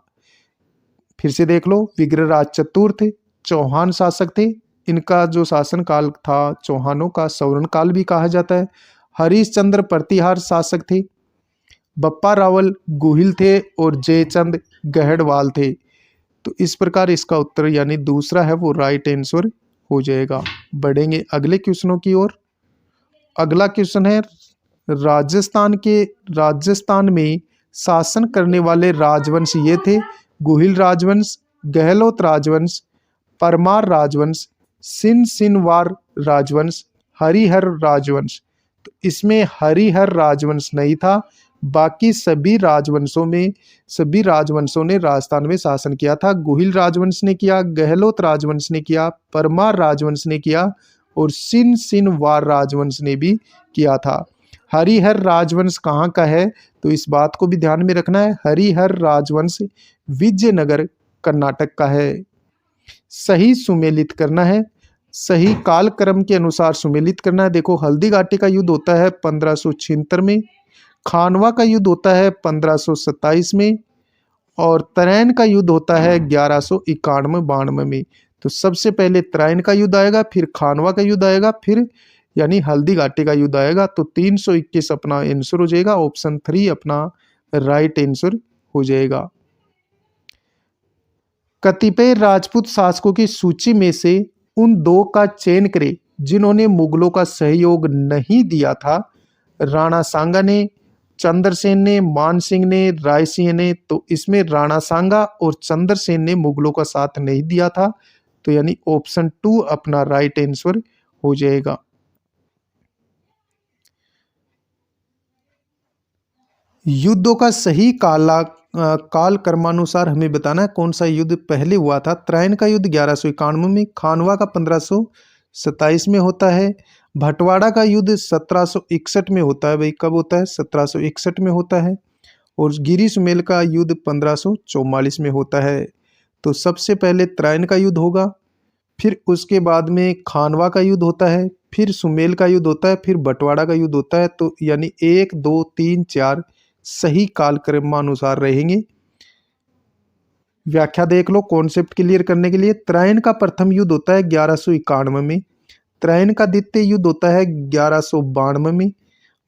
फिर से देख लो, विग्रहराज चतुर्थ चौहान शासक थे। इनका जो शासन काल था चौहानों का स्वर्ण काल भी कहा जाता है। हरिश्चंद्र प्रतिहार शासक थे। बप्पा रावल गुहिल थे और जयचंद गहड़वाल थे। तो इस प्रकार इसका उत्तर यानी दूसरा है वो राइट आंसर हो जाएगा। बढ़ेंगे अगले क्वेश्चनों की ओर। अगला क्वेश्चन है, राजस्थान में शासन करने वाले राजवंश ये थे: गुहिल राजवंश, गहलोत राजवंश, परमार राजवंश, सिनसिनवार राजवंश, हरिहर राजवंश। तो इसमें हरिहर राजवंश नहीं था, बाकी सभी राजवंशों ने राजस्थान में शासन किया था। गुहिल राजवंश ने किया, गहलोत राजवंश ने किया, परमार राजवंश ने किया और सिनसिनवार राजवंश ने भी किया था। हरिहर राजवंश कहाँ का है, तो इस बात को भी ध्यान में रखना है। हरिहर राजवंश विजयनगर कर्नाटक का है। सही सुमेलित करना है, सही कालक्रम के अनुसार सुमेलित करना है। देखो, हल्दी घाटी का युद्ध होता है 1576 में, खानवा का युद्ध होता है 1527 में और तराइन का युद्ध होता है 1191-92 में। तो सबसे पहले तराइन का युद्ध आएगा, फिर खानवा का युद्ध आएगा, फिर यानी हल्दी घाटी का युद्ध आएगा। तो 321 अपना आंसर हो जाएगा, ऑप्शन 3 अपना राइट आंसर हो जाएगा। कतिपय राजपूत शासकों की सूची में से उन दो का चयन करें जिन्होंने मुगलों का सहयोग नहीं दिया था। राणा सांगा ने, चंद्रसेन ने, मानसिंह ने, राय सिंह ने। तो इसमें राणा सांगा और चंद्रसेन ने मुगलों का साथ नहीं दिया था, तो यानी ऑप्शन 2 अपना राइट आंसर हो जाएगा। युद्धों का सही काल क्रमानुसार हमें बताना है कौन सा युद्ध पहले हुआ था। तराइन का युद्ध 1191 में, खानवा का 1527 में होता है, भटवाड़ा का युद्ध 1761 में होता है। भाई कब होता है, 1761 में होता है, और गिरी सुमेल का युद्ध 1544 में होता है। तो सबसे पहले तराइन का युद्ध होगा, फिर उसके बाद में खानवा का युद्ध होता है, फिर सुमेल का युद्ध होता है, फिर बंटवाड़ा का युद्ध होता है। तो यानी 1 2 3 4 सही कालक्रमानुसार रहेंगे। व्याख्या देख लो कॉन्सेप्ट क्लियर करने के लिए। तराइन का प्रथम युद्ध होता है 1191 में, तराइन का द्वितीय युद्ध होता है 1192 में,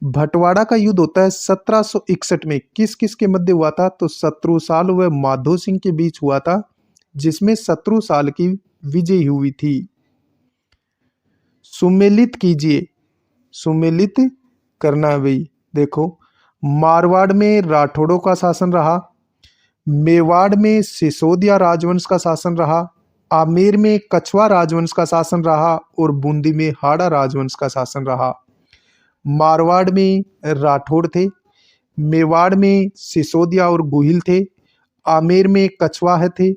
भटवाड़ा का युद्ध होता है 1761 में। किस किस के मध्य हुआ था, तो शत्रुसाल व माधो सिंह के बीच हुआ था, जिसमें शत्रुसाल की विजय हुई थी। सुमेलित कीजिए, सुमेलित करना है भाई। देखो, मारवाड़ में राठौड़ों का शासन रहा, मेवाड़ में सिसोदिया राजवंश का शासन रहा, आमेर में कछवा राजवंश का शासन रहा और बूंदी में हाड़ा राजवंश का शासन रहा। मारवाड़ में राठौड़ थे, मेवाड़ में सिसोदिया और गुहिल थे, आमेर में कछवाह थे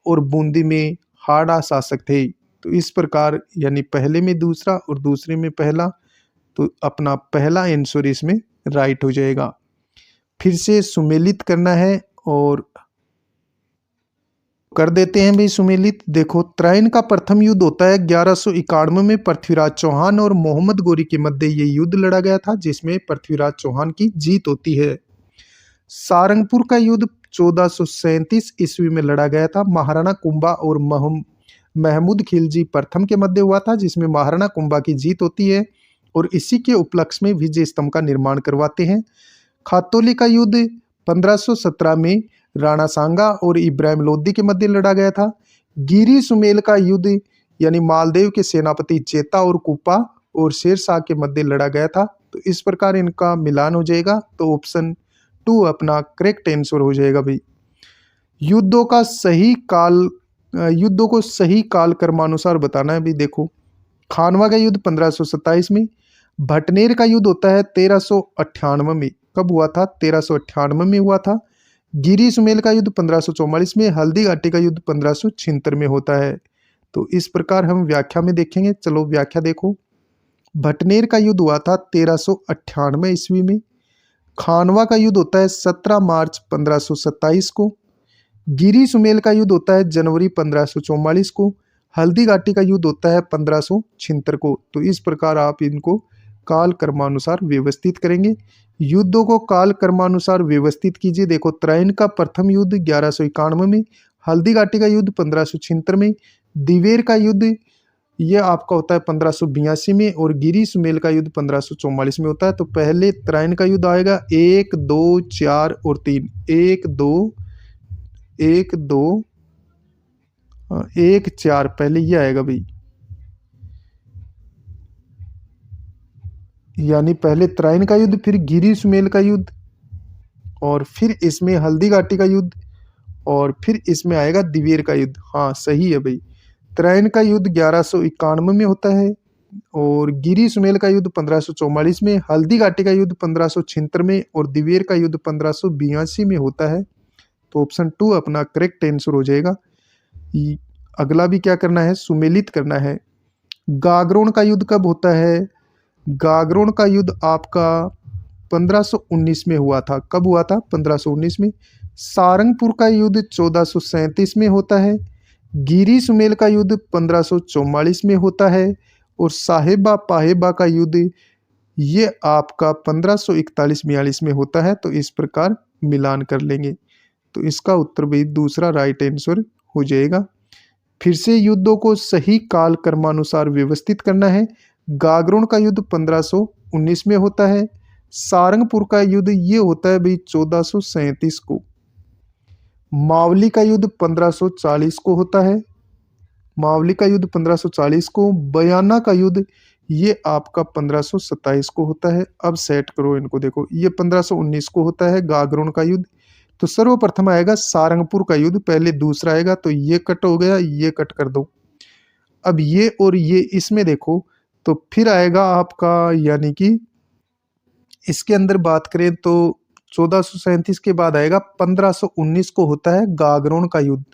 और बूंदी में हाड़ा शासक थे। तो इस प्रकार यानी पहले में दूसरा और दूसरे में पहला, तो अपना पहला आंसर इसमें राइट हो जाएगा। फिर से सुमेलित करना है और कर देते हैं भाई सुमेलित। देखो, तराइन का प्रथम युद्ध होता है 1191 में, पृथ्वीराज चौहान और मोहम्मद गोरी के मध्य ये युद्ध लड़ा गया था, जिसमें पृथ्वीराज चौहान की जीत होती है। सारंगपुर का युद्ध 1437 ईस्वी में लड़ा गया था, महाराणा कुंभा और महमूद खिलजी प्रथम के मध्य हुआ था, जिसमें महाराणा कुंभा की जीत होती है और इसी के उपलक्ष्य में विजय स्तंभ का निर्माण करवाते हैं। खातौली का युद्ध 1517 में राणा सांगा और इब्राहिम लोदी के मध्य लड़ा गया था। गिरी सुमेल का युद्ध यानी मालदेव के सेनापति चेता और कुपा और शेरशाह के मध्य लड़ा गया था। तो इस प्रकार इनका मिलान हो जाएगा, तो ऑप्शन 2 अपना करेक्ट आंसर हो जाएगा भाई। युद्धों को सही काल क्रमानुसार बताना है भाई। देखो, खानवा का युद्ध 1527 में, भटनेर का युद्ध होता है 1398 में। कब हुआ था, 1398 में हुआ था। गिरी सुमेल का युद्ध 1544 में, हल्दी घाटी का युद्ध 1576 में होता है। तो इस प्रकार हम व्याख्या में देखेंगे। चलो व्याख्या देखो, भटनेर का युद्ध हुआ था 1398 ईस्वी में, खानवा का युद्ध होता है 17 मार्च 1527 को, गिरी सुमेल का युद्ध होता है जनवरी 1544 को, हल्दी घाटी का युद्ध होता है 1576 को। तो इस प्रकार आप इनको काल क्रमानुसार व्यवस्थित करेंगे। युद्धों को काल क्रमानुसार व्यवस्थित कीजिए। देखो, तराइन का प्रथम युद्ध 1191 में, हल्दी घाटी का युद्ध 1576 में, दिवेर का युद्ध ये आपका होता है 1582 में और गिरी सुमेल का युद्ध 1544 में होता है। तो पहले तराइन का युद्ध आएगा 1 2 4 और 3, 1 2 1 4 पहले ये आएगा भाई, यानी पहले तराइन का युद्ध, फिर गिरी सुमेल का युद्ध और फिर इसमें हल्दी घाटी का युद्ध और फिर इसमें आएगा दिवेर का युद्ध। हाँ सही है भाई। तराइन का युद्ध 1191 में होता है, और गिरी सुमेल का युद्ध 1544 में, हल्दी घाटी का युद्ध 1576 में और दिवेर का युद्ध 1582 में होता है। तो ऑप्शन 2 अपना करेक्ट आंसर हो जाएगा। अगला भी क्या करना है, सुमेलित करना है। गागरोन का युद्ध कब होता है? गागरोन का युद्ध आपका 1519 में हुआ था। कब हुआ था? 1519 में। सारंगपुर का युद्ध 1437 में होता है। गिरी सुमेल का युद्ध 1544 में होता है और साहेबा पाहेबा का युद्ध ये आपका 1541-42 में होता है। तो इस प्रकार मिलान कर लेंगे। तो इसका उत्तर भी दूसरा राइट आंसर हो जाएगा। फिर से युद्धों को सही काल क्रमानुसार व्यवस्थित करना है। गागरोन का युद्ध 1519 में होता है। सारंगपुर का युद्ध ये होता है भाई 1437 को। मावली का युद्ध 1540 को होता है। मावली का युद्ध 1540 को। बयाना का युद्ध ये आपका 1527 को होता है। अब सेट करो इनको, देखो ये 1519 को होता है गागरोन का युद्ध। तो सर्वप्रथम आएगा सारंगपुर का युद्ध, पहले दूसरा आएगा। तो ये कट हो गया, ये कट कर दो। अब ये और ये इसमें देखो, तो फिर आएगा आपका, यानी कि इसके अंदर बात करें तो 1437 के बाद आएगा 1519 को होता है गागरोन का युद्ध।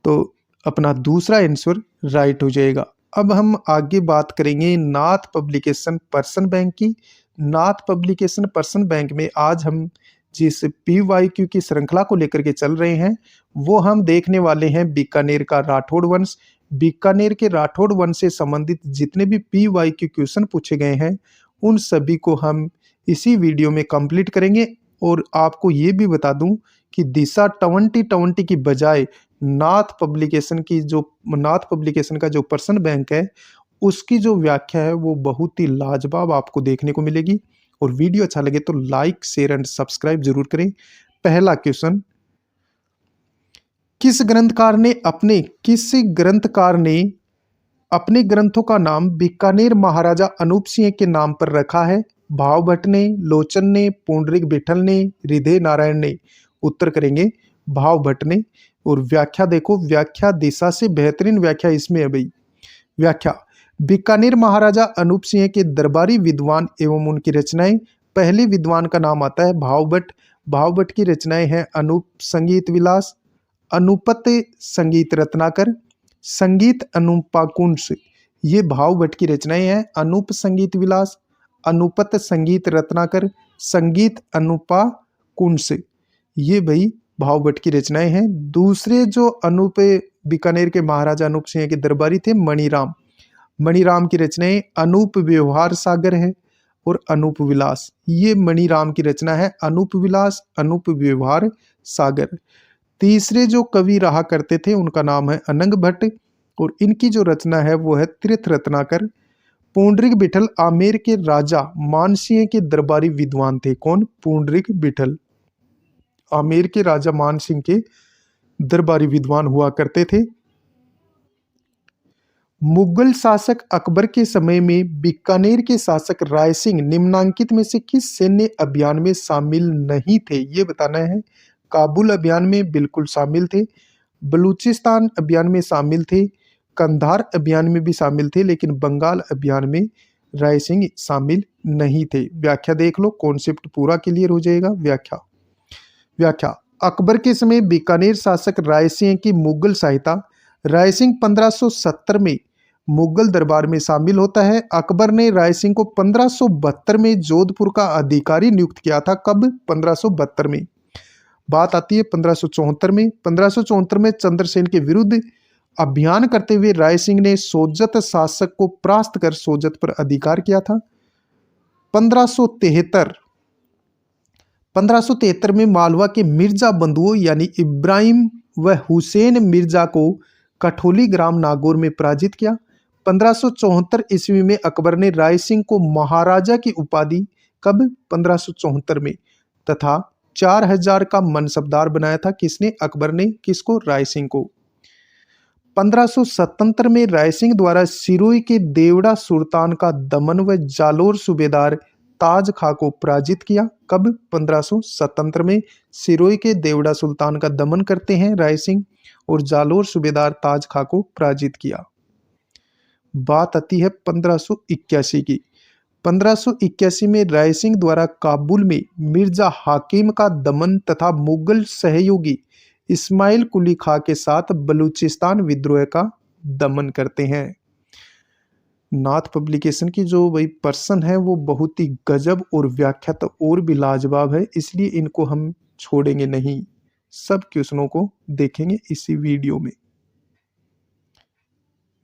तो अपना दूसरा आंसर राइट हो जाएगा। अब हम आगे बात करेंगे नाथ पब्लिकेशन पर्सन बैंक की। नाथ पब्लिकेशन पर्सन बैंक में आज हम जिस PYQ की श्रृंखला को लेकर के चल रहे हैं वो हम देखने वाले हैं बीकानेर का राठौड़ वंश। बीकानेर के राठौड़ वंश से संबंधित जितने भी PYQ क्वेश्चन पूछे गए हैं उन सभी को हम इसी वीडियो में कंप्लीट करेंगे। और आपको ये भी बता दूं कि दिशा 2020 की बजाय नाथ पब्लिकेशन का जो पर्सन बैंक है उसकी जो व्याख्या है वो बहुत ही लाजवाब आपको देखने को मिलेगी। और वीडियो अच्छा लगे तो लाइक शेयर एंड सब्सक्राइब जरूर करें। पहला क्वेश्चन, किस ग्रंथकार ने अपने ग्रंथों का नाम बीकानेर महाराजा अनूप सिंह के नाम पर रखा है? भाव भट्ट ने, लोचन ने, पुंडरीक विठल ने, हृदय नारायण ने? उत्तर करेंगे भाव भट्ट ने। और व्याख्या देखो, व्याख्या दिशा से बेहतरीन व्याख्या इसमें है भाई। व्याख्या, बीकानेर महाराजा अनूप सिंह के दरबारी विद्वान एवं उनकी रचनाएं। पहले विद्वान का नाम आता है भाव भट्ट। भाव भट्ट की रचनाएं हैं अनूप संगीत विलास, अनुपत संगीत रत्नाकर, संगीत अनुपाकुंश। ये भाव भट्ट की रचनाएं हैं। अनूप संगीत विलास, अनुपत संगीत रत्नाकर, संगीत अनुपाकुंश, ये भाई भाव भट्ट की रचनाएं हैं। दूसरे जो अनूप बीकानेर के महाराजा अनूप सिंह के दरबारी थे मणिराम। मणिराम की रचनाएं अनूप व्यवहार सागर है और अनूप विलास। ये मणिराम की रचना है, अनूप विलास, अनूप व्यवहार सागर। तीसरे जो कवि रहा करते थे उनका नाम है अनंग भट्ट और इनकी जो रचना है वो है तीर्थ रत्नाकर। पुंडरीक विठल आमेर के राजा मानसिंह के दरबारी विद्वान थे। कौन? पुंडरीक विठल आमेर के राजा मानसिंह के दरबारी विद्वान हुआ करते थे। मुगल शासक अकबर के समय में बीकानेर के शासक राय सिंह निम्नांकित में से किस सैन्य अभियान में शामिल नहीं थे? ये बताना है। काबुल अभियान में बिल्कुल शामिल थे, बलूचिस्तान अभियान में शामिल थे, कंधार अभियान में भी शामिल थे, लेकिन बंगाल अभियान में राय सिंह शामिल नहीं थे। व्याख्या देख लो, कॉन्सेप्ट पूरा क्लियर हो जाएगा। व्याख्या, अकबर के समय बीकानेर शासक राय सिंह की मुगल सहायता। राय सिंह 1570 में मुगल दरबार में शामिल होता है। अकबर ने राय सिंह को 1572 में जोधपुर का अधिकारी नियुक्त किया था। कब? 1572 में। बात आती है 1574 में। 1574 में चंद्रसेन के विरुद्ध अभियान करते हुए राय सिंह ने सोजत शासक को परास्त कर सोजत पर अधिकार किया था। 1573 में मालवा के मिर्जा बंधुओं यानी इब्राहिम व हुसैन मिर्जा को कठोली ग्राम नागौर में पराजित किया। 1574 ईस्वी में अकबर ने राय सिंह को महाराजा की उपाधि, कब? 1574 में, तथा 4000 का मनसबदार बनाया था। किसने? अकबर ने। किसको? राय सिंह को। 1577 में राय सिंह द्वारा सिरोही के देवड़ा सुल्तान का दमन व जालोर सूबेदार ताज खां को पराजित किया। कब? 1577 में सिरोही के देवड़ा सुल्तान का दमन करते हैं राय सिंह और जालोर सूबेदार ताज खां को पराजित किया। बात आती है 1581 की। 1581 में राय सिंह द्वारा काबुल में मिर्जा हाकिम का दमन तथा मुगल सहयोगी इस्माइल कुली खां के साथ बलूचिस्तान विद्रोह का दमन करते हैं। नाथ पब्लिकेशन की जो वही पर्सन है वो बहुत ही गजब और व्याख्या तो और भी लाजवाब है, इसलिए इनको हम छोड़ेंगे नहीं। सब क्वेश्चनों को देखेंगे इसी वीडियो में।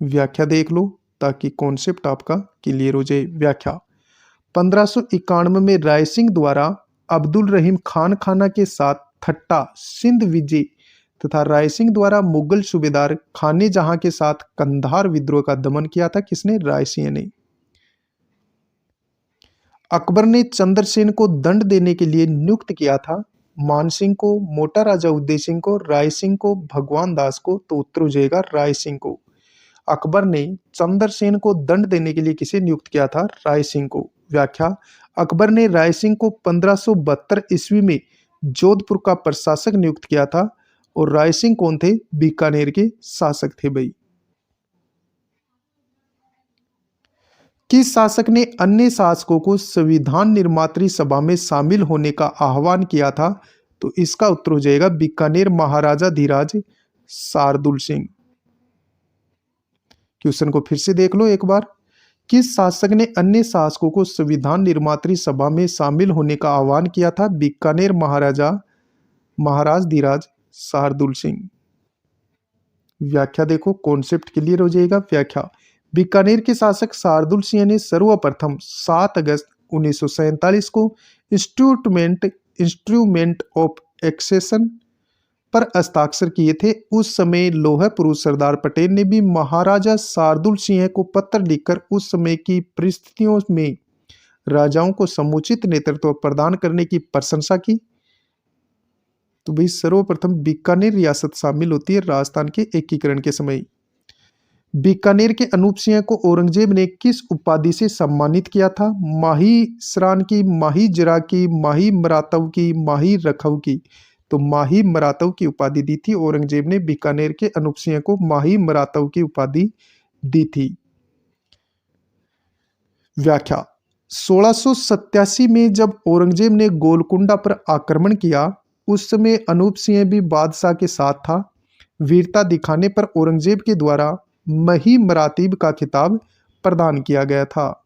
व्याख्या देख लो ताकि कॉन्सेप्ट आपका क्लियर हो जाए। व्याख्या 1591 में राय सिंह द्वारा अब्दुल रहीम खान खाना के साथ थट्टा सिंध विजय तथा राय सिंह द्वारा मुगल सूबेदार खाने जहां के साथ कंधार विद्रोह का दमन किया था। किसने? राय सिंह ने। अकबर ने चंद्रसेन को दंड देने के लिए नियुक्त किया था मान सिंह को, मोटा राजा उदय सिंह को, राय सिंह को, भगवान दास को। तो उत्तर हो जाएगा राय सिंह को। अकबर ने चंद्रसेन को दंड देने के लिए किसे नियुक्त किया था? राय सिंह को। व्याख्या अकबर ने राय सिंह को 1572 ईस्वी में जोधपुर का प्रशासक नियुक्त किया था और राय सिंह कौन थे? बीकानेर के शासक थे भाई। किस शासक ने अन्य शासकों को संविधान निर्मात्री सभा में शामिल होने का आह्वान किया था? तो इसका उत्तर हो जाएगा बीकानेर महाराजा धीराज शार्दुल सिंह। क्वेश्चन को फिर से देख लो एक बार। किस शासक ने अन्य शासकों को संविधान निर्मात्री सभा में शामिल होने का आह्वान किया था? बीकानेर महाराज धीराज शार्दुल सिंह। व्याख्या देखो, कॉन्सेप्ट क्लियर हो जाएगा। व्याख्या बीकानेर के शासक शार्दुल सिंह ने सर्वप्रथम 7 अगस्त 1947 को इंस्ट्रूमेंट ऑफ एक्सेशन पर हस्ताक्षर किए थे। उस समय लौह पुरुष सरदार पटेल ने भी महाराजा शार्दुल सिंह को पत्र लिखकर उस समय की परिस्थितियों में राजाओं को समुचित नेतृत्व प्रदान करने की प्रशंसा की। तो भाई सर्वप्रथम बीकानेर रियासत शामिल होती है राजस्थान के एकीकरण के समय। बीकानेर के अनूप सिंह को औरंगजेब ने किस उपाधि से सम्मानित किया था? माही सरान की, माही जरा की, माही मरातव की, माही रखव की। तो माही मरातव की उपाधि दी थी औरंगजेब ने। बीकानेर के अनूप सिंह को माही मरातव की उपाधि दी थी। व्याख्या 1687 में जब औरंगजेब ने गोलकुंडा पर आक्रमण किया उस समय अनूप सिंह भी बादशाह के साथ था। वीरता दिखाने पर औरंगजेब के द्वारा मही मरातीब का खिताब प्रदान किया गया था।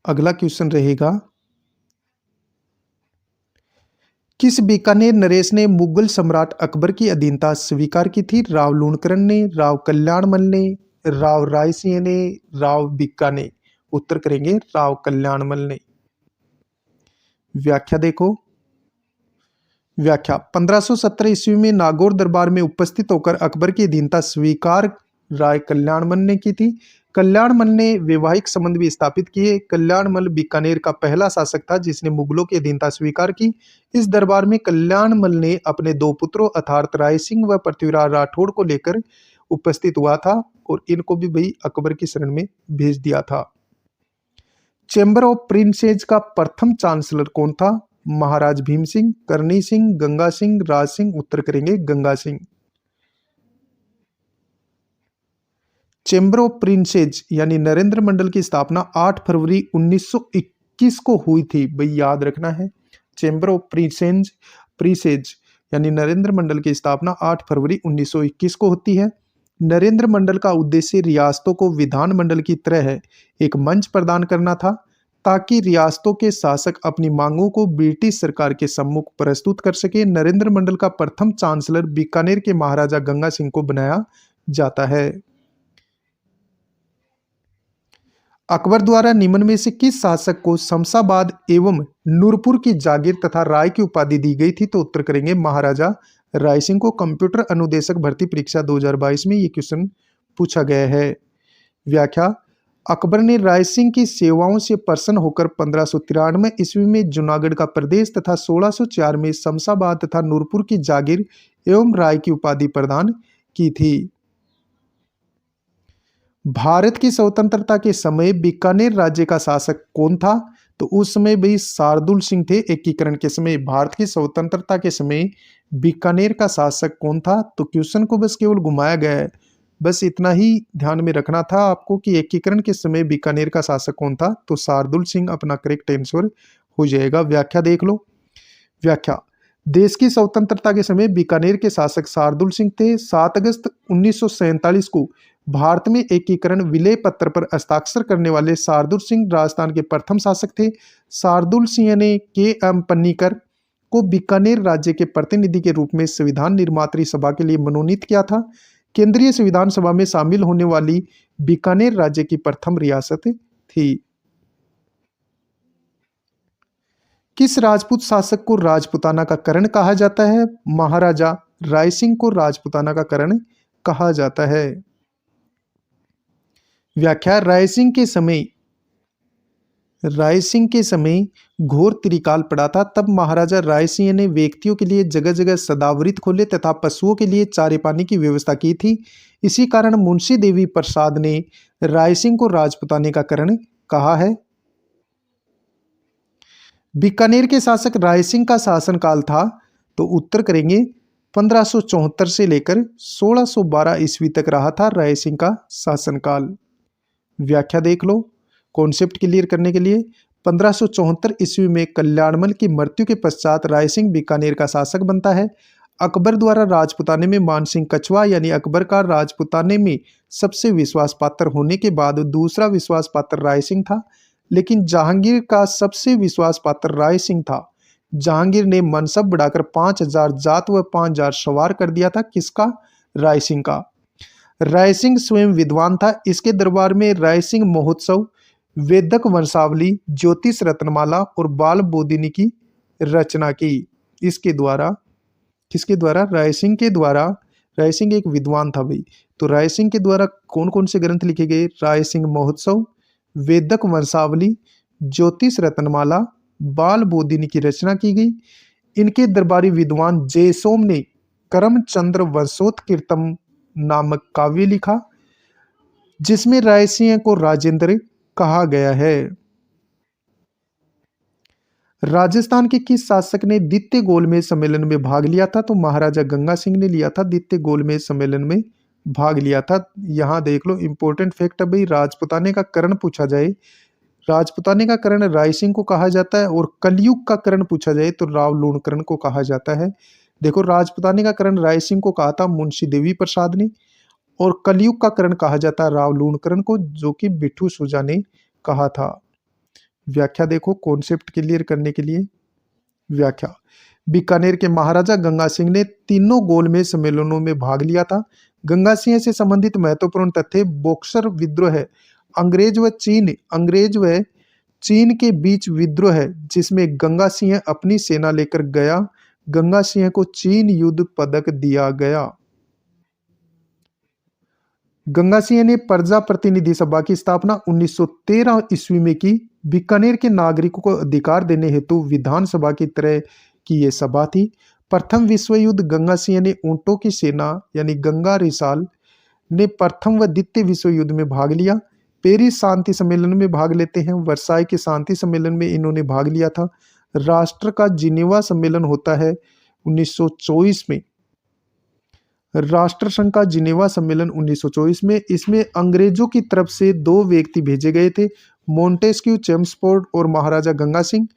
अगला क्वेश्चन रहेगा, किस बीकानेर नरेश ने मुगल सम्राट अकबर की अधीनता स्वीकार की थी? राव लूणकरण ने, राव कल्याणमल ने, राव राय सिंह ने, राव बीका ने। उत्तर करेंगे राव कल्याणमल ने। व्याख्या देखो। व्याख्या 1517 ईस्वी में नागौर दरबार में उपस्थित होकर अकबर की अधीनता स्वीकार राय कल्याणमल ने की थी। कल्याणमल ने वैवाहिक संबंध भी स्थापित किए। कल्याणमल बीकानेर का पहला शासक था जिसने मुगलों की अधीनता स्वीकार की। इस दरबार में कल्याणमल ने अपने 2 पुत्रों अर्थात राय सिंह व पृथ्वीराज राठौड़ को लेकर उपस्थित हुआ था और इनको भी भाई अकबर की शरण में भेज दिया था। चैम्बर ऑफ प्रिंसेस का प्रथम चांसलर कौन था? महाराज भीम सिंह, करनी सिंह, गंगा सिंह, राज सिंह। उत्तर करेंगे Ganga Singh. Chamber of princess यानी नरेंद्र मंडल की स्थापना 8 फरवरी 1921 को हुई थी। भाई याद रखना है, चैम्बर ऑफ प्रिंसेस यानी नरेंद्र मंडल की स्थापना 8 फरवरी 1921 को होती है। नरेंद्र मंडल का उद्देश्य रियासतों को विधान मंडल की तरह एक मंच प्रदान करना था ताकि रियासतों के शासक अपनी मांगों को ब्रिटिश सरकार के सम्मुख प्रस्तुत कर सके। नरेंद्र मंडल का प्रथम चांसलर बीकानेर के महाराजा गंगा सिंह को बनाया जाता है। अकबर द्वारा निम्न में से किस शासक को शमशाबाद एवं नूरपुर की जागीर तथा राय की उपाधि दी गई थी? तो उत्तर करेंगे महाराजा राय सिंह को। कंप्यूटर अनुदेशक भर्ती परीक्षा 2022 में ये क्वेश्चन पूछा गया है। व्याख्या अकबर ने राय सिंह की सेवाओं से प्रसन्न होकर 1593 ईस्वी में जूनागढ़ का प्रदेश तथा 1604 में शमशाबाद तथा नूरपुर की जागीर एवं राय की उपाधि प्रदान की थी। भारत की स्वतंत्रता के समय बीकानेर राज्य का शासक कौन था? तो तो उस समय भाई शार्दुल सिंह थे। एकीकरण के समय, भारत की स्वतंत्रता के समय बीकानेर का शासक कौन था? तो क्वेश्चन को बस केवल घुमाया गया है, बस इतना ही ध्यान में रखना था आपको कि एकीकरण के समय बीकानेर का शासक कौन था? तो शार्दुल सिंह अपना करेक्ट आंसर हो जाएगा। व्याख्या देख लो। व्याख्या, देश की स्वतंत्रता के समय बीकानेर के शासक शार्दुल सिंह थे। 7 अगस्त 1947 को भारत में एकीकरण विलय पत्र पर हस्ताक्षर करने वाले शार्दुल सिंह राजस्थान के प्रथम शासक थे। शार्दुल सिंह ने के.एम. पन्नीकर को बीकानेर राज्य के प्रतिनिधि के रूप में संविधान निर्मात्री सभा के लिए मनोनीत किया था। केंद्रीय संविधान सभा में शामिल होने वाली बीकानेर राज्य की प्रथम रियासत थी। किस राजपूत शासक को राजपूताना का करण कहा जाता है? महाराजा रायसिंह को राजपूताना का करण कहा जाता है। व्याख्या, रायसिंह के समय घोर त्रिकाल पड़ा था। तब महाराजा रायसिंह ने व्यक्तियों के लिए जगह जगह सदावृत खोले तथा पशुओं के लिए चारे पानी की व्यवस्था की थी। इसी कारण मुंशी देवी प्रसाद ने रायसिंह को राजपूताने का करण कहा है। बीकानेर के शासक रायसिंह का शासनकाल था, तो उत्तर करेंगे 1574 से लेकर 1612 ईस्वी तक रहा था रायसिंह का शासनकाल। व्याख्या देख लो कॉन्सेप्ट क्लियर करने के लिए। 1574 ईस्वी में कल्याणमल की मृत्यु के पश्चात रायसिंह बीकानेर का शासक बनता है। अकबर द्वारा राजपूताने में मानसिंह कछवा यानी अकबर का राजपूताने में सबसे विश्वास पात्र होने के बाद दूसरा विश्वास पात्र रायसिंह था, लेकिन जहांगीर का सबसे विश्वास पात्र रायसिंह था। जहांगीर ने मनसब बढ़ाकर 5000 जात व 5000 सवार कर दिया था। किसका? रायसिंह का। रायसिंह स्वयं विद्वान था। इसके दरबार में रायसिंह महोत्सव, वेदक वंशावली, ज्योतिष रत्नमाला और बाल बोधिनी की रचना की। इसके द्वारा, किसके द्वारा? रायसिंह के द्वारा। रायसिंह एक विद्वान था भाई, तो रायसिंह के द्वारा कौन कौन से ग्रंथ लिखे गए? रायसिंह महोत्सव, वेदक वंशावली, ज्योतिष रत्नमाला, बाल बोधिनी की रचना की गई। इनके दरबारी विद्वान जयसोम ने करमचंद्र वंशोत्कीर्तम नामक काव्य लिखा, जिसमें रायसिंह को राजेंद्र कहा गया है। राजस्थान के किस शासक ने द्वितीय गोलमेज सम्मेलन में भाग लिया था? तो महाराजा गंगा सिंह ने लिया था, द्वितीय गोलमेज सम्मेलन में भाग लिया था। यहां देख लो इंपॉर्टेंट फैक्ट है भाई, राजपूताने का करण पूछा जाए, राजपूताने का करण रायसिंह को कहा जाता है, और कलयुग का करण पूछा जाए तो राव लूणकरण को कहा जाता है। देखो, राजपूताने का करण रायसिंह को कहा था मुंशी देवी प्रसाद ने, और कलयुग का करण कहा जाता है राव लूणकरण को, जो कि बिट्ठू सुजा ने कहा था। व्याख्या देखो कॉन्सेप्ट क्लियर करने के लिए। व्याख्या, बीकानेर के महाराजा गंगा सिंह ने तीनों गोलमेज सम्मेलनों में भाग लिया था। गंगा सिंह से संबंधित महत्वपूर्ण तथ्य बॉक्सर विद्रोह है, अंग्रेज व चीन के बीच विद्रोह है, जिसमें गंगा सिंह अपनी सेना लेकर गया। गंगा सिंह को चीन युद्ध पदक दिया गया। गंगा सिंह ने प्रजा प्रतिनिधि सभा की स्थापना 1913 ईस्वी में की। बीकानेर के नागरिकों को अधिकार देने हेतु विधानसभा की तरह की यह सभा थी। प्रथम विश्व युद्ध गंगा सिंह ने ऊंटों की सेना यानी गंगा रिसाल ने प्रथम व द्वितीय विश्व युद्ध में भाग लिया। पेरिस शांति सम्मेलन में भाग लेते हैं। वर्साई के शांति सम्मेलन में इन्होंने भाग लिया था। राष्ट्र का जिनेवा सम्मेलन होता है 1924 में। राष्ट्र संघ का जिनेवा सम्मेलन 1924 में। इसमें अंग्रेजों की तरफ से 2 व्यक्ति भेजे गए थे, मोंटेस्क्यू चेम्सफोर्ड और महाराजा गंगा सिंह।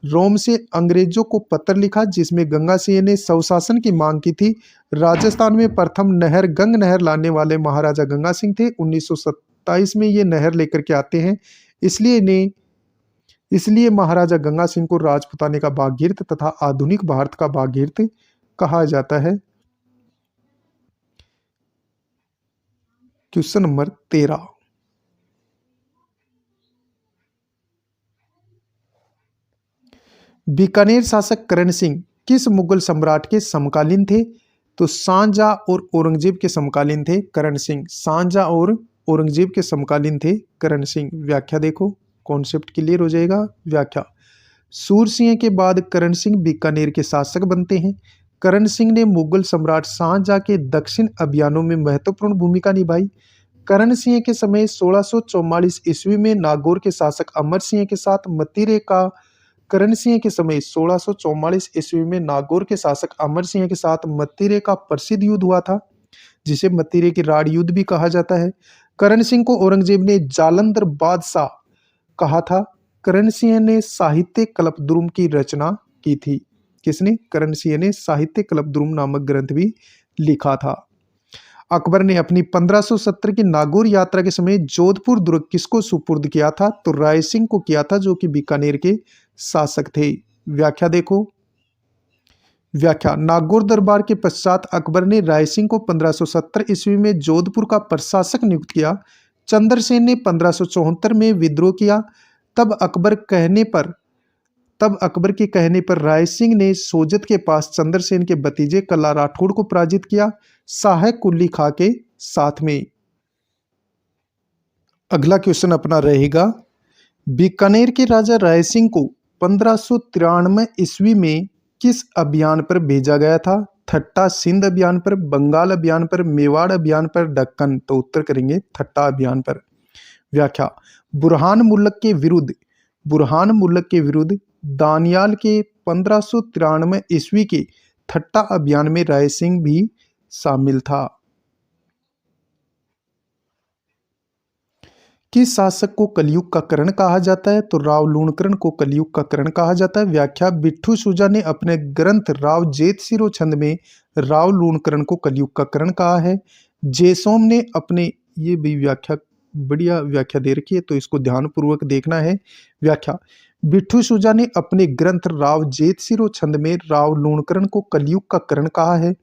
रोम से अंग्रेजों को पत्र लिखा, जिसमें गंगा सिंह ने स्वशासन की मांग की थी। राजस्थान में प्रथम नहर गंग नहर लाने वाले महाराजा गंगा सिंह थे। 1927 में ये नहर लेकर के आते हैं, इसलिए महाराजा गंगा सिंह को राजपूताने का भागीरथ तथा आधुनिक भारत का भागीरथ कहा जाता है। क्वेश्चन नंबर 13, बीकानेर शासक करण सिंह किस मुगल सम्राट के समकालीन थे? तो शाहजहां और औरंगजेब के समकालीन थे करण सिंह। शाहजहां और औरंगजेब के समकालीन थे करण सिंह। व्याख्या देखो, कॉन्सेप्ट क्लियर हो जाएगा। व्याख्या, सूरसिंह के बाद करण सिंह बीकानेर के शासक बनते हैं। करण सिंह ने मुगल सम्राट शाहजहां के दक्षिण अभियानों में महत्वपूर्ण भूमिका निभाई। करण सिंह के समय 1644 ईस्वी में नागौर के शासक अमर सिंह के साथ मतीरे का करण सिंह के समय 1644 ईस्वी में नागौर के शासक अमर सिंह के साथ मतीरे का प्रसिद्ध युद्ध हुआ था, जिसे मतीरे की राड़ युद्ध भी कहा जाता है। करण सिंह को औरंगजेब ने जालंधर बादशाह कहा था। करण सिंह ने साहित्य कल्पद्रुम की रचना की थी। किसने? करण सिंह ने साहित्य कल्पद्रुम नामक ग्रंथ भी लिखा था। अकबर ने अपनी 1570 की नागौर यात्रा के समय जोधपुर दुर्ग किसको सुपुर्द किया था? तो राय सिंह को किया था, जो कि बीकानेर के शासक थे। व्याख्या देखो। व्याख्या: नागौर दरबार के पश्चात अकबर ने राय सिंह को 1570 ईस्वी में जोधपुर का प्रशासक नियुक्त किया। चंद्रसेन ने 1574 में विद्रोह किया। तब अकबर के कहने पर राय सिंह ने सोजत के पास चंद्रसेन के भतीजे कल्ला राठौड़ को पराजित किया, शाह कुली खां के साथ में। अगला क्वेश्चन अपना रहेगा, बीकानेर के राजा राय सिंह को 1593 ईस्वी में किस अभियान पर भेजा गया था? थट्टा सिंध अभियान पर, बंगाल अभियान पर, मेवाड़ अभियान पर, दक्कन? तो उत्तर करेंगे थट्टा अभियान पर। व्याख्या: बुरहान मुल्लक के विरुद्ध दानियाल के 1593 ईस्वी के थट्टा अभियान में राय सिंह भी शामिल था। किस शासक को कलयुग का करण कहा जाता है? तो राव लूणकरण को कलयुग का करण कहा जाता है। व्याख्या: बिट्ठू सूजा ने अपने ग्रंथ राव जेतसिरो छंद में राव लूणकरण को कलयुग का करण कहा है। जेसोम ने अपने, ये भी व्याख्या बढ़िया व्याख्या दे रखी है, तो इसको ध्यानपूर्वक देखना है। व्याख्या: बिट्ठू सूजा ने अपने ग्रंथ राव जेतसिरो छंद में राव लूणकरण को कलयुग का करण कहा है।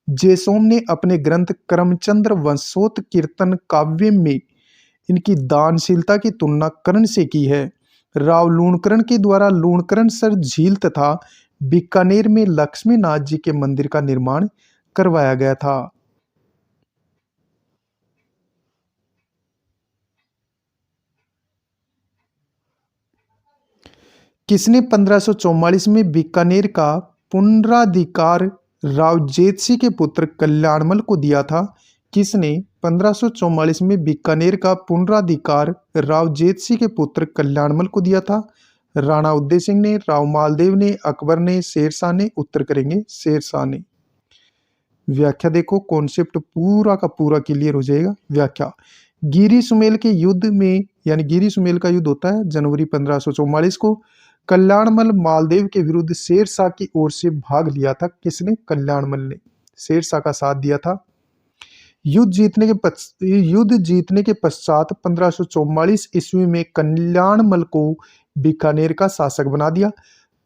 जेसोम ने अपने ग्रंथ करमचंद्र वंशोत कीर्तन काव्य में इनकी दानशीलता की तुलना कर्ण से की है। राव लूणकरण के द्वारा लूणकरण सर झील तथा बीकानेर में लक्ष्मीनाथ जी के मंदिर का निर्माण करवाया गया था। किसने 1544 में बीकानेर का पुनराधिकार राव जेतसिंह के पुत्र कल्याणमल को दिया था? किसने 1544 में बीकानेर का पुनराधिकार राव जेतसिंह के पुत्र कल्याणमल को दिया था? राणा उदय सिंह ने, राव मालदेव ने, अकबर ने, शेरशाह ने? उत्तर करेंगे शेरशाह ने। व्याख्या देखो, कॉन्सेप्ट पूरा का पूरा क्लियर हो जाएगा। व्याख्या: गिरी सुमेल के युद्ध में, यानी गिरी सुमेल का युद्ध होता है जनवरी 1544 को, कल्याणमल मालदेव के विरुद्ध शेरशाह की ओर से भाग लिया था। किसने? कल्याणमल ने शेरशाह का साथ दिया था। युद्ध जीतने के पश्चात 1544 ईस्वी में कल्याणमल को बीकानेर का शासक बना दिया।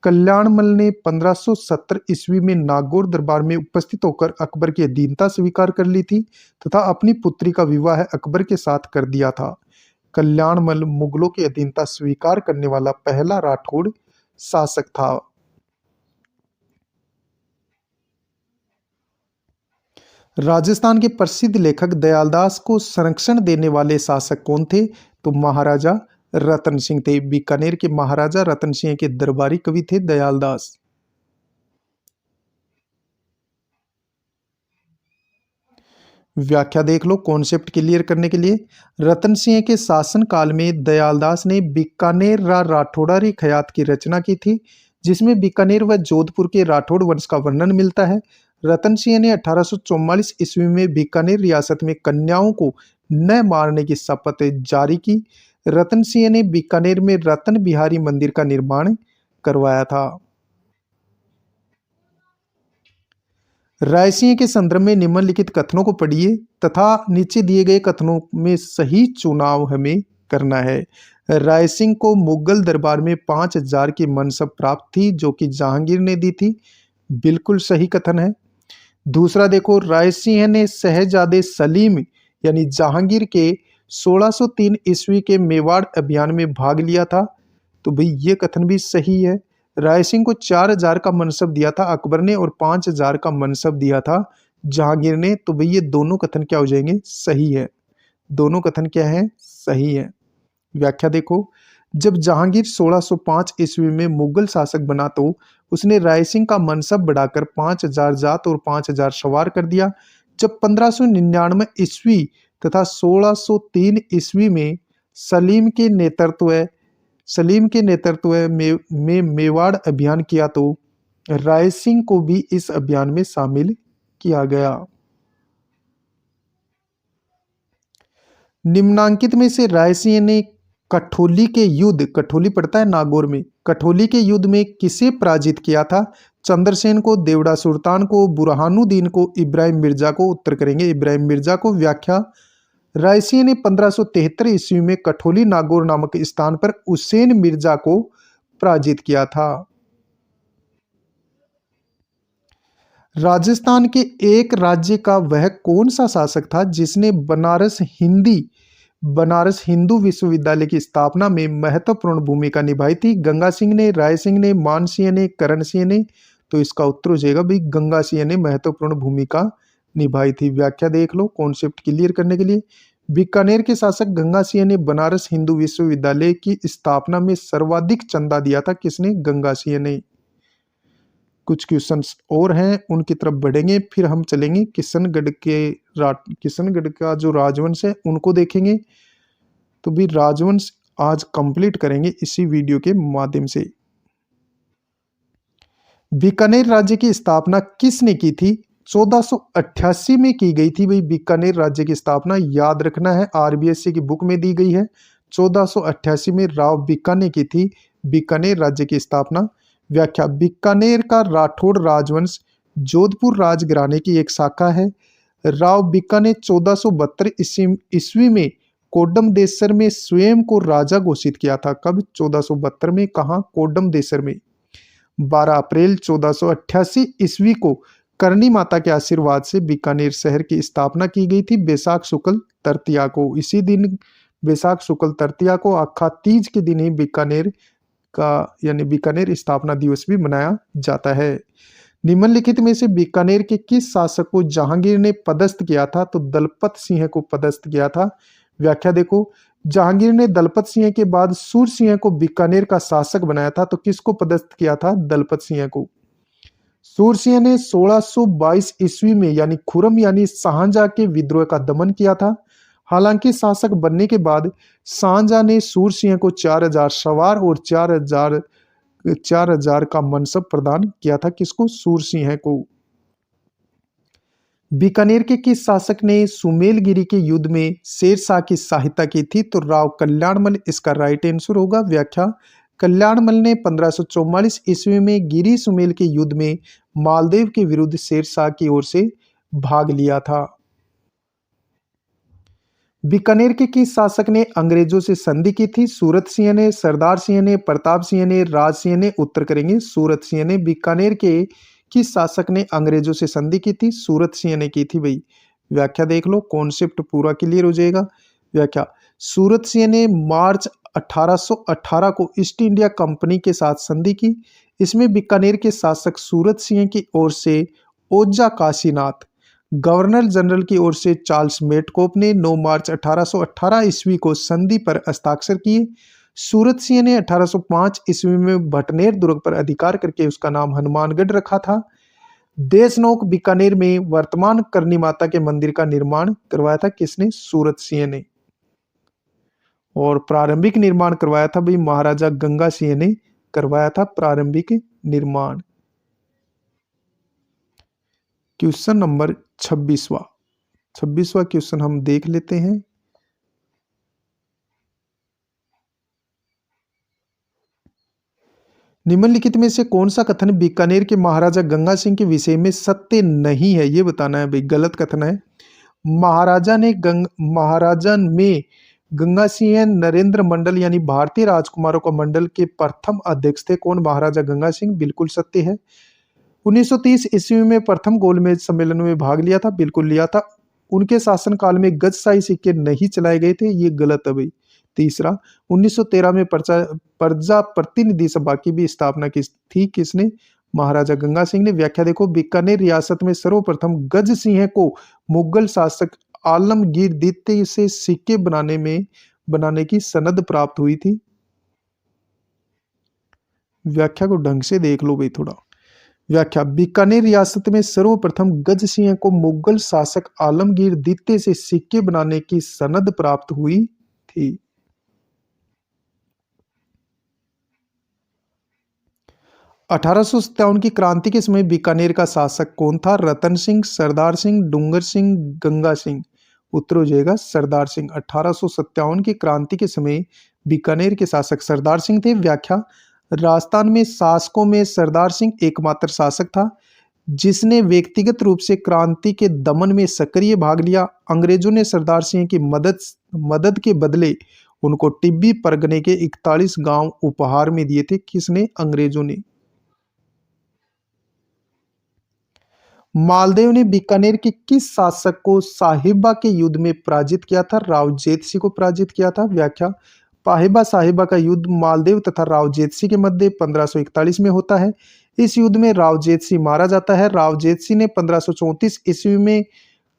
कल्याणमल ने 1570 ईस्वी में नागौर दरबार में उपस्थित होकर अकबर की अधीनता स्वीकार कर ली थी तथा अपनी पुत्री का विवाह अकबर के साथ कर दिया था। कल्याणमल मुगलों की अधीनता स्वीकार करने वाला पहला राठौड़ शासक था। राजस्थान के प्रसिद्ध लेखक दयालदास को संरक्षण देने वाले शासक कौन थे? तो महाराजा रतन सिंह थे। बीकानेर के महाराजा रतन सिंह के दरबारी कवि थे दयालदास। व्याख्या देख लो, कॉन्सेप्ट क्लियर करने के लिए। रतन सिंह के शासन काल में दयालदास ने बीकानेर राठौड़ारी खयात की रचना की थी, जिसमें बीकानेर व जोधपुर के राठौड़ वंश का वर्णन मिलता है। रतन सिंह ने 1844 ईस्वी में बीकानेर रियासत में कन्याओं को न मारने की शपथ जारी की। रतन सिंह ने बीकानेर में रतन बिहारी मंदिर का निर्माण करवाया था। राय सिंह के संदर्भ में निम्नलिखित कथनों को पढ़िए तथा नीचे दिए गए कथनों में सही चुनाव हमें करना है। राय सिंह को मुगल दरबार में 5000 की मनसब प्राप्त थी, जो कि जहांगीर ने दी थी। बिल्कुल सही कथन है। दूसरा देखो, राय सिंह ने शहजादे सलीम यानी जहांगीर के 1603 ईस्वी के मेवाड़ अभियान में भाग लिया था। तो भाई ये कथन भी सही है। राय सिंह को 4000 का मनसब दिया था अकबर ने और 5000 का मनसब दिया था जहांगीर ने। तो भाई ये दोनों कथन क्या हो जाएंगे? सही है। दोनों कथन क्या है? सही है। व्याख्या देखो, जब जहांगीर 1605 ईस्वी में मुगल शासक बना तो उसने राय सिंह का मनसब बढ़ाकर 5000 जात और 5000 सवार कर दिया। जब 1599 ईस्वी तथा 1603 ईस्वी में सलीम के नेतृत्व में मेवाड़ अभियान किया, तो राय सिंह को भी इस अभियान में शामिल किया गया। निम्नांकित में से राय सिंह ने कठोली पड़ता है नागौर में, कठोली के युद्ध में किसे पराजित किया था? चंद्रसेन को, देवड़ा सुल्तान को, बुरहानुद्दीन को, इब्राहिम मिर्जा को। उत्तर करेंगे इब्राहिम मिर्जा को। व्याख्या, राय सिंह ने 1573 ईस्वी में कठोली नागौर नामक स्थान पर हुसैन मिर्जा को पराजित किया था। राजस्थान के एक राज्य का वह कौन सा शासक था जिसने बनारस हिंदू विश्वविद्यालय की स्थापना में महत्वपूर्ण भूमिका निभाई थी? गंगा सिंह ने, राय सिंह ने, मान सिंह ने, करण सिंह ने। तो इसका उत्तर हो जाएगा भाई गंगा सिंह ने महत्वपूर्ण भूमिका निभाई थी। व्याख्या देख लो कॉन्सेप्ट क्लियर करने के लिए। बीकानेर के शासक गंगा सिंह ने बनारस हिंदू विश्वविद्यालय की स्थापना में सर्वाधिक चंदा दिया था। किसने? गंगा सिंह ने। कुछ क्वेश्चंस और हैं, उनकी तरफ बढ़ेंगे, फिर हम चलेंगे किशनगढ़ का जो राजवंश है उनको देखेंगे। तो भी राजवंश आज कंप्लीट करेंगे इसी वीडियो के माध्यम से। बीकानेर राज्य की स्थापना किसने की थी? 1488 में की गई थी भाई बीकानेर राज्य की स्थापना, याद रखना है, आरबीएससी की बुक में दी गई है। 1488 में राव बीका ने की थी बीकानेर राज्य की स्थापना। व्याख्या, बीकानेर का राठौड़ राजवंश जोधपुर राजघराने की एक शाखा है। राव बीका ने 1472 ईस्वी में कोडम देसर में स्वयं को राजा घोषित किया था। कब? 1472 में। कहाँ? कोडम देसर में। 12 अप्रैल 1488 ईस्वी को करणी माता के आशीर्वाद से बीकानेर शहर की स्थापना की गई थी बैसाख शुक्ल तृतीया को। इसी दिन बैसाख शुक्ल तृतीया को अखा तीज के दिन ही बीकानेर का यानी बीकानेर स्थापना दिवस भी मनाया जाता है। निम्नलिखित में से बीकानेर के किस शासक को जहांगीर ने पदस्थ किया था? तो दलपत सिंह को पदस्थ किया था। व्याख्या देखो, जहांगीर ने दलपत सिंह के बाद सूर सिंह को बीकानेर का शासक बनाया था। तो किसको पदस्थ किया था? दलपत सिंह को। सूर सिंह ने 1622 ईस्वी में यानी खुरम यानी शाहजहां के विद्रोह का दमन किया था। हालांकि शासक बनने के बाद शाहजहां ने सूर सिंह को 4000 सवार और 4000 का मनसब प्रदान किया था। किसको? सूर सिंह को। बीकानेर के किस शासक ने सुमेलगिरी के युद्ध में शेरशाह की सहायता की थी? तो राव कल्याणमल इसका राइट आंसर होगा। व्याख्या, कल्याणमल ने 1544 ईस्वी में गिरी सुमेल के युद्ध में मालदेव के विरुद्ध शेरशाह की ओर से भाग लिया था। बीकानेर के किस शासक ने अंग्रेजों से संधि की थी? सूरत सिंह ने, सरदार सिंह ने, प्रताप सिंह ने, राज सिंह ने। उत्तर करेंगे सूरत सिंह ने। बीकानेर के किस शासक ने अंग्रेजों से संधि की थी? सूरत सिंह ने की थी भाई। व्याख्या देख लो, कॉन्सेप्ट पूरा क्लियर हो जाएगा। व्याख्या, सूरत सिंह ने मार्च 1818 को ईस्ट इंडिया कंपनी के साथ संधि की। इसमें बीकानेर के शासक सूरत सिंह की ओर से ओजा काशीनाथ, गवर्नर जनरल की ओर से चार्ल्स मेटकोप ने 9 मार्च 1818 ईस्वी को संधि पर हस्ताक्षर किए। सूरत सिंह ने 1805 ईस्वी में भटनेर दुर्ग पर अधिकार करके उसका नाम हनुमानगढ़ रखा था। देशनोक बीकानेर में वर्तमान करणी माता के मंदिर का निर्माण करवाया था। किसने? सूरत सिंह ने। और प्रारंभिक निर्माण करवाया था भाई महाराजा गंगा सिंह ने करवाया था प्रारंभिक निर्माण। क्वेश्चन नंबर 26वां क्वेश्चन हम देख लेते हैं। निम्नलिखित में से कौन सा कथन बीकानेर के महाराजा गंगा सिंह के विषय में सत्य नहीं है? ये बताना है भाई, गलत कथन है। महाराजा में गंगा सिंह नरेंद्र मंडल यानी भारतीय राजकुमारों का मंडल के प्रथम अध्यक्ष थे। कौन? महाराजा गंगा सिंह। बिल्कुल सत्य है। 1930 ईस्वी में प्रथम गोलमेज सम्मेलन में भाग लिया था। बिल्कुल लिया था। उनके शासनकाल में गजशाही सिक्के नहीं चलाए गए थे। ये गलत है भाई। तीसरा, 1913 में प्रजा प्रतिनिधि सभा की भी स्थापना की थी। किसने? महाराजा गंगा सिंह ने। व्याख्या देखो, बीकानेर रियासत में सर्वप्रथम गज सिंह को मुगल शासक आलमगीर द्वितीय से सिक्के बनाने की सनद प्राप्त हुई थी। व्याख्या को ढंग से देख लो भाई थोड़ा। व्याख्या, बीकानेर रियासत में सर्वप्रथम गज सिंह को मुगल शासक आलमगीर द्वितीय से सिक्के बनाने की सनद प्राप्त हुई थी। 1857 की क्रांति के समय बीकानेर का शासक कौन था? रतन सिंह, सरदार सिंह, डूंगर सिंह, गंगा सिंह। उत्तर हो जाएगा सरदार सिंह। 1857 की क्रांति के समय बीकानेर के शासक सरदार सिंह थे। व्याख्या, राजस्थान में शासकों में सरदार सिंह एकमात्र शासक था जिसने व्यक्तिगत रूप से क्रांति के दमन में सक्रिय भाग लिया। अंग्रेजों ने सरदार सिंह की मदद के बदले उनको टिब्बी परगने के 41 गांव उपहार में दिए थे। किसने? अंग्रेजों ने। मालदेव ने बीकानेर के किस शासक को साहिबा के युद्ध में पराजित किया था? राव जेतसी को पराजित किया था। व्याख्या, पाहिबा साहिबा का युद्ध मालदेव तथा राव जेतसी के मध्य 1541 में होता है। इस युद्ध में राव जेतसी मारा जाता है। राव जेतसी ने 1534 ईस्वी में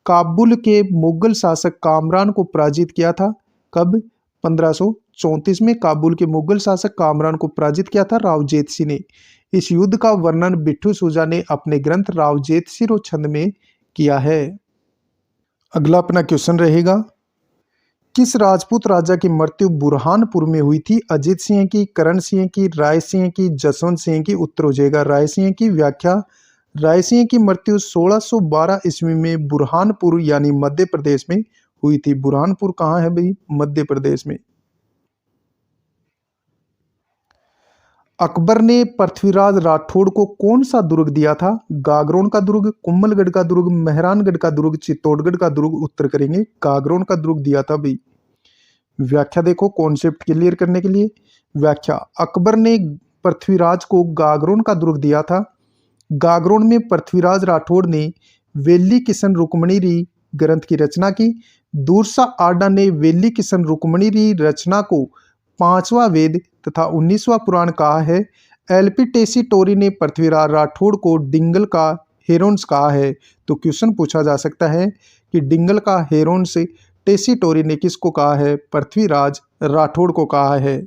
काबुल के मुगल शासक कामरान को पराजित किया था। कब? 1534 में काबुल के मुगल शासक कामरान को पराजित किया था राव जेतसी ने। इस युद्ध का वर्णन बिट्ठू सूजा ने अपने ग्रंथ राव जेतसिरो छंद में किया है। अगला अपना क्वेश्चन रहेगा, किस राजपूत राजा की मृत्यु बुरहानपुर में हुई थी? अजीत सिंह की, करण सिंह की, राय सिंह की, जसवंत सिंह की। उत्तर हो जाएगा राय सिंह की। व्याख्या, राय सिंह की मृत्यु 1612 ईस्वी में बुरहानपुर यानी मध्य प्रदेश में हुई थी। बुरहानपुर कहाँ है भाई? मध्य प्रदेश में। अकबर ने पृथ्वीराज राठौड़ को कौन सा दुर्ग दिया था? गागरोन का दुर्ग, कुंभलगढ़ का दुर्ग, मेहरानगढ़ का दुर्ग, चित्तौड़गढ़ का दुर्ग। उत्तर करेंगे गागरोन का दुर्ग दिया था भाई। व्याख्या देखो कॉन्सेप्ट क्लियर करने के लिए। व्याख्या, अकबर ने पृथ्वीराज को गागरोन का दुर्ग दिया था। गागरोन में पृथ्वीराज राठौड़ ने वेली किशन रुक्मणी ग्रंथ की रचना की। दूरसा आडा ने वेली किशन रुक्मणी रचना को 5वां वेद तथा 19वां पुराण कहा है। एलपी टेसी टोरी ने पृथ्वीराज राठौड़ को डिंगल का हेरोन्स कहा है। तो क्वेश्चन पूछा जा सकता है कि डिंगल का हेरोन्स टेसी टोरी ने किसको कहा है? पृथ्वीराज राठौड़ को कहा है।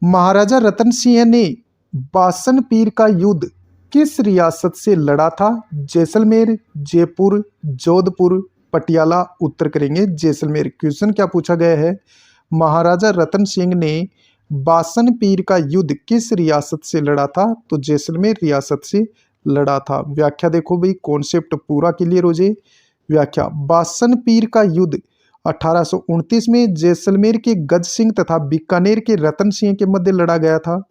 महाराजा रतन सिंह ने बासन पीर का युद्ध किस रियासत से लड़ा था? जैसलमेर, जयपुर, जोधपुर, पटियाला। उत्तर करेंगे जैसलमेर। क्वेश्चन क्या पूछा गया है? महाराजा रतन सिंह ने बासन पीर का युद्ध किस रियासत से लड़ा था? तो जैसलमेर रियासत से लड़ा था। व्याख्या देखो भाई, कॉन्सेप्ट पूरा क्लियर हो जाए। व्याख्या, बासन पीर का युद्ध 1829 में जैसलमेर के गज सिंह तथा बीकानेर के रतन सिंह के मध्य लड़ा गया था,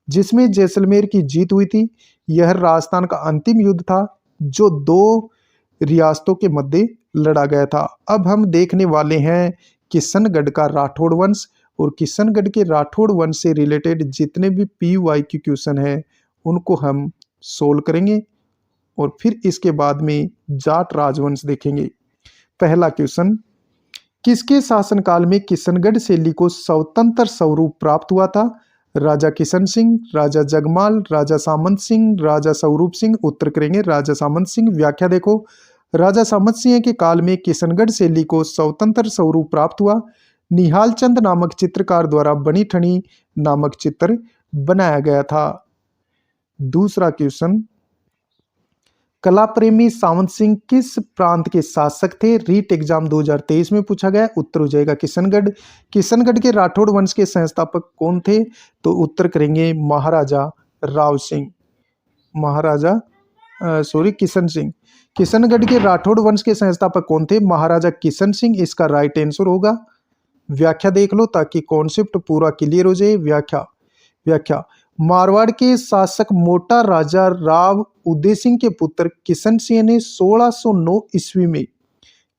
जिसमें जैसलमेर की जीत हुई थी। यह राजस्थान का अंतिम युद्ध था जो दो रियासतों के मध्य लड़ा गया था। अब हम देखने वाले हैं किशनगढ़ का राठौड़ वंश, और किशनगढ़ के राठौड़ वंश से रिलेटेड जितने भी PY के क्वेश्चन हैं उनको हम सोल्व करेंगे, और फिर इसके बाद में जाट राजवंश देखेंगे। पहला क्वेश्चन, किसके शासनकाल में किशनगढ़ शैली को स्वतंत्र स्वरूप प्राप्त हुआ था? राजा किशन सिंह, राजा जगमाल, राजा सामंत सिंह, राजा स्वरूप सिंह। उत्तर करेंगे राजा सामंत सिंह। व्याख्या देखो, राजा सामंत सिंह के काल में किशनगढ़ शैली को स्वतंत्र स्वरूप प्राप्त हुआ। निहाल चंद नामक चित्रकार द्वारा बनी ठनी नामक चित्र बनाया गया था। दूसरा क्वेश्चन, कला प्रेमी सावंत सिंह किस प्रांत के शासक थे? रीट एग्जाम 2023 में पूछा गया। उत्तर हो जाएगा किशनगढ़। किशनगढ़ के राठौड़ वंश के संस्थापक कौन थे? तो उत्तर करेंगे महाराजा राव सिंह। किशन सिंह। किशनगढ़ के राठौड़ वंश के संस्थापक कौन थे? महाराजा किशन सिंह। इसका राइट आंसर होगा। व्याख्या देख लो ताकि कॉन्सेप्ट पूरा क्लियर हो जाए। व्याख्या, मारवाड़ के शासक मोटा राजा राव उदय सिंह के पुत्र किशन सिंह ने 1609 ईस्वी में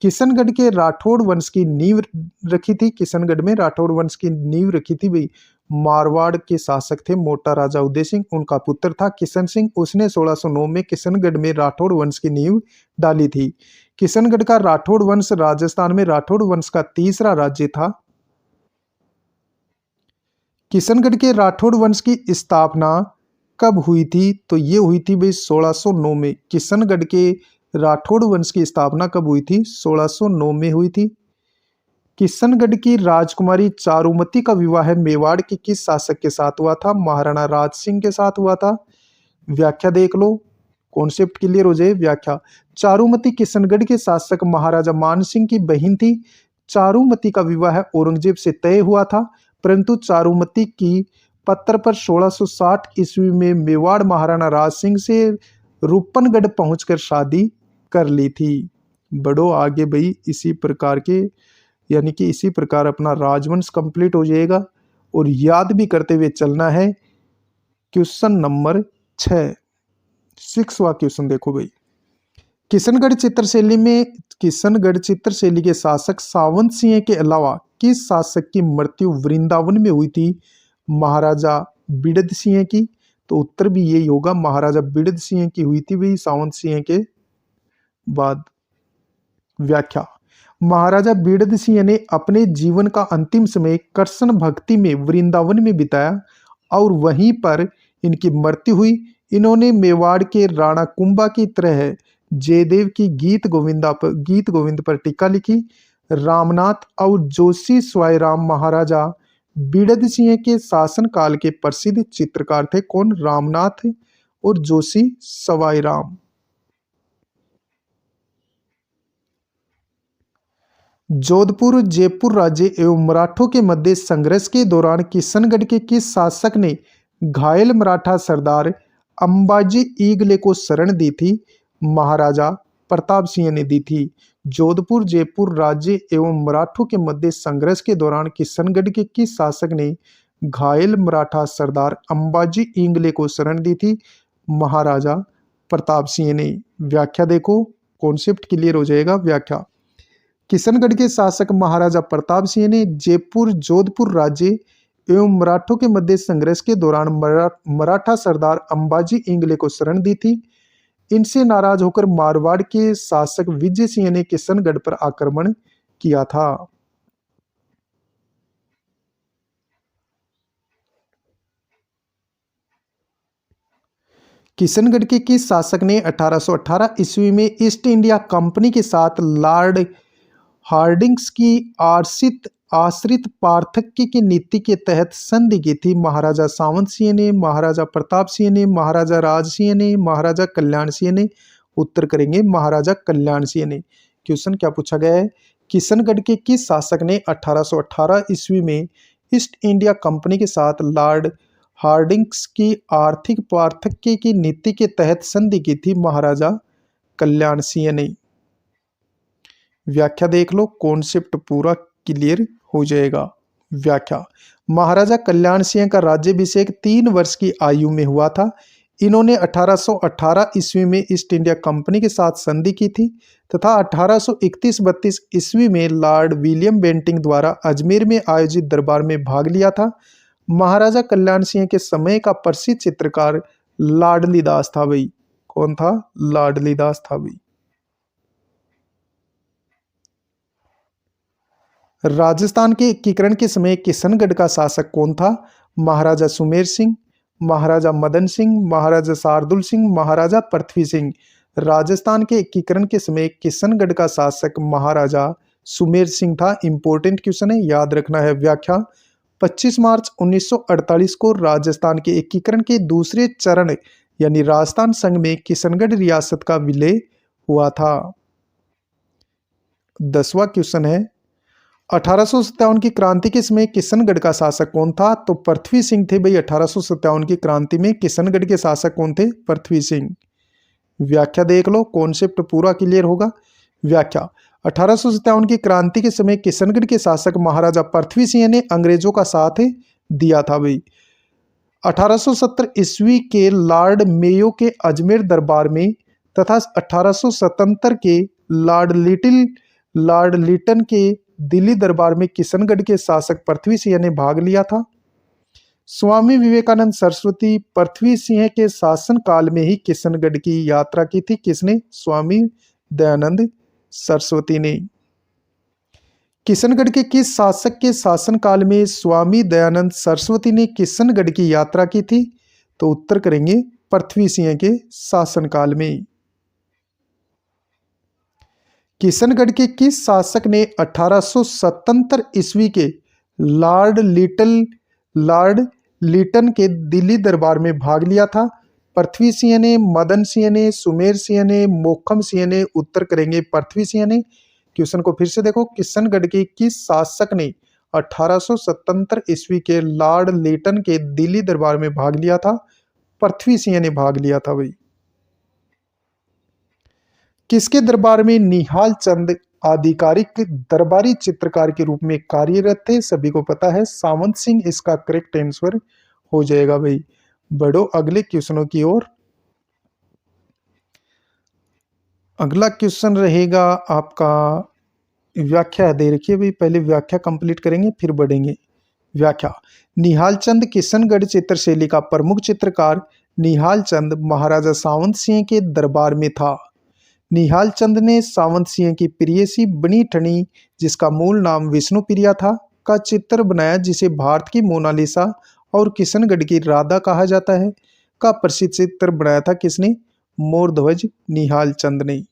किशनगढ़ के राठौड़ वंश की नींव रखी थी। किशनगढ़ में राठौड़ वंश की नींव रखी थी भाई। मारवाड़ के शासक थे मोटा राजा उदय सिंह, उनका पुत्र था किशन सिंह। उसने 1609 में किशनगढ़ में राठौड़ वंश की नींव डाली थी। किशनगढ़ का राठौड़ वंश राजस्थान में राठौड़ वंश का तीसरा राज्य था। किशनगढ़ के राठौड़ वंश की स्थापना कब हुई थी? तो ये हुई थी भाई 1609 में। किशनगढ़ के राठौड़ वंश की स्थापना कब हुई थी? 1609 में हुई थी। किशनगढ़ की राजकुमारी चारुमती का विवाह मेवाड़ के किस शासक के साथ हुआ था? महाराणा राज सिंह के साथ हुआ था। व्याख्या देख लो, कॉन्सेप्ट क्लियर हो जाए। व्याख्या, चारुमती किशनगढ़ के शासक महाराजा मान सिंह की बहन थी। चारुमती का विवाह औरंगजेब से तय हुआ था, परंतु चारुमती की पत्र पर 1660 ईस्वी में मेवाड़ महाराणा राज सिंह से रूपनगढ़ पहुंचकर शादी कर ली थी। बढ़ो आगे भाई, इसी प्रकार के यानी कि इसी प्रकार अपना राजवंश कंप्लीट हो जाएगा। और याद भी करते हुए चलना है। क्वेश्चन नंबर 6, 6वां क्वेश्चन देखो भाई। किशनगढ़ चित्रशैली के शासक सावंत सिंह के अलावा किस शासक की मृत्यु वृंदावन में हुई थी? महाराजा बिड़द सिंह की। तो उत्तर भी यही होगा, महाराजा बिड़द सिंह की हुई थी भाई सावंत सिंह के बाद। व्याख्या, महाराजा बिड़द सिंह ने अपने जीवन का अंतिम समय कृष्ण भक्ति में वृंदावन में बिताया और वहीं पर इनकी मृत्यु हुई। इन्होंने मेवाड़ के राणा कुंभा की तरह जयदेव की गीत गोविंद पर टीका लिखी। रामनाथ और जोशी स्वाईराम महाराजा बिड़द सिंह के शासन काल के प्रसिद्ध चित्रकार थे। कौन? रामनाथ और जोशी स्वाईराम। जोधपुर जयपुर राज्य एवं मराठों के मध्य संघर्ष के दौरान किशनगढ़ के किस शासक ने घायल मराठा सरदार अंबाजी ईगले को शरण दी थी? महाराजा प्रताप सिंह ने दी थी। जोधपुर जयपुर राज्य एवं मराठों के मध्य संघर्ष के दौरान किशनगढ़ के किस शासक ने घायल मराठा सरदार अंबाजी ईगले को शरण दी थी? महाराजा प्रताप सिंह ने। व्याख्या देखो, कॉन्सेप्ट क्लियर हो जाएगा। व्याख्या, किशनगढ़ के शासक महाराजा प्रताप सिंह ने जयपुर जोधपुर राज्य एवं मराठों के मध्य संघर्ष के दौरान मराठा सरदार अंबाजी ईगले को शरण दी थी। इनसे नाराज होकर मारवाड़ के शासक विजय सिंह ने किशनगढ़ पर आक्रमण किया था। किशनगढ़ के किस शासक ने 1818 ईस्वी में ईस्ट इंडिया कंपनी के साथ लॉर्ड हार्डिंग्स की आश्रित पार्थक्य की नीति के तहत संधि की थी? महाराजा सावंत सिंह ने, महाराजा प्रताप सिंह ने, महाराजा राज सिंह ने, महाराजा कल्याण सिंह ने। उत्तर करेंगे महाराजा कल्याण सिंह ने। क्वेश्चन क्या पूछा गया है? किशनगढ़ के किस शासक ने 1818 ईस्वी में ईस्ट इंडिया कंपनी के साथ लॉर्ड हार्डिंग्स की आर्थिक पार्थक्य की नीति के तहत संधि की थी? महाराजा कल्याण सिंह ने। व्याख्या देख लो, कॉन्सेप्ट पूरा क्लियर हो जाएगा। व्याख्या, महाराजा कल्याण सिंह का राज्याभिषेक 3 वर्ष की आयु में हुआ था। इन्होंने 1818 ईस्वी में ईस्ट इंडिया कंपनी के साथ संधि की थी तथा 1831-32 ईस्वी में लॉर्ड विलियम बेंटिंक द्वारा अजमेर में आयोजित दरबार में भाग लिया था। महाराजा कल्याण सिंह के समय का प्रसिद्ध चित्रकार लाडली दास था भाई। कौन था? लाडली दास था भाई। राजस्थान के एकीकरण के समय किशनगढ़ का शासक कौन था? महाराजा सुमेर सिंह, महाराजा मदन सिंह, महाराजा शार्दुल सिंह, महाराजा पृथ्वी सिंह। राजस्थान के एकीकरण के समय किशनगढ़ का शासक महाराजा सुमेर सिंह था। इंपॉर्टेंट क्वेश्चन है, याद रखना है। व्याख्या, 25 मार्च 1948 को राजस्थान के एकीकरण के दूसरे चरण यानी राजस्थान संघ में किशनगढ़ रियासत का विलय हुआ था। 10वां क्वेश्चन है, 1857 की क्रांति के समय किशनगढ़ का शासक कौन था? तो पृथ्वी सिंह थे भाई। 1857 की क्रांति में किशनगढ़ के शासक कौन थे? पृथ्वी सिंह। व्याख्या देख लो, कॉन्सेप्ट पूरा क्लियर होगा। व्याख्या, 1857 की क्रांति के समय किशनगढ़ के शासक महाराजा पृथ्वी सिंह ने अंग्रेजों का साथ दिया था भाई। 1870 ईस्वी के लॉर्ड मेयो के अजमेर दरबार में तथा 1877 के लॉर्ड लिटन के दिल्ली दरबार में किशनगढ़ के शासक पृथ्वी सिंह ने भाग लिया था। स्वामी विवेकानंद सरस्वती पृथ्वी सिंह के शासन काल में ही किशनगढ़ की यात्रा की थी। किसने? स्वामी दयानंद सरस्वती ने। किशनगढ़ के किस शासक के शासन काल में स्वामी दयानंद सरस्वती ने किशनगढ़ की यात्रा की थी? तो उत्तर करेंगे पृथ्वी सिंह के शासन काल में। किशनगढ़ के किस शासक ने 1877 ईस्वी के लॉर्ड लिटन के दिल्ली दरबार में भाग लिया था? पृथ्वी सिंह ने, मदन सिंह ने, सुमेर सिंह ने, मोखम सिंह ने? उत्तर करेंगे पृथ्वी सिंह ने। क्वेश्चन को फिर से देखो, किशनगढ़ के किस शासक ने 1877 ईस्वी के लॉर्ड लिटन के दिल्ली दरबार में भाग लिया था? पृथ्वी सिंह ने भाग लिया था भाई। किसके दरबार में निहाल चंद आधिकारिक दरबारी चित्रकार के रूप में कार्यरत थे? सभी को पता है सावंत सिंह इसका करेक्ट आंसर हो जाएगा भाई। बढ़ो अगले क्वेश्चनों की ओर। अगला क्वेश्चन रहेगा आपका व्याख्या दे रखी है भाई, पहले व्याख्या कंप्लीट करेंगे फिर बढ़ेंगे। व्याख्या। निहाल चंद किशनगढ़ चित्रशैली का प्रमुख चित्रकार निहाल चंद महाराजा सावंत सिंह के दरबार में था। निहाल चंद ने सावंत सिंह की प्रेयसी बनी ठनी, जिसका मूल नाम विष्णु प्रिया था, का चित्र बनाया, जिसे भारत की मोनालिसा और किशनगढ़ की राधा कहा जाता है, का प्रसिद्ध चित्र बनाया था किसने? मोरध्वज निहाल चंद ने।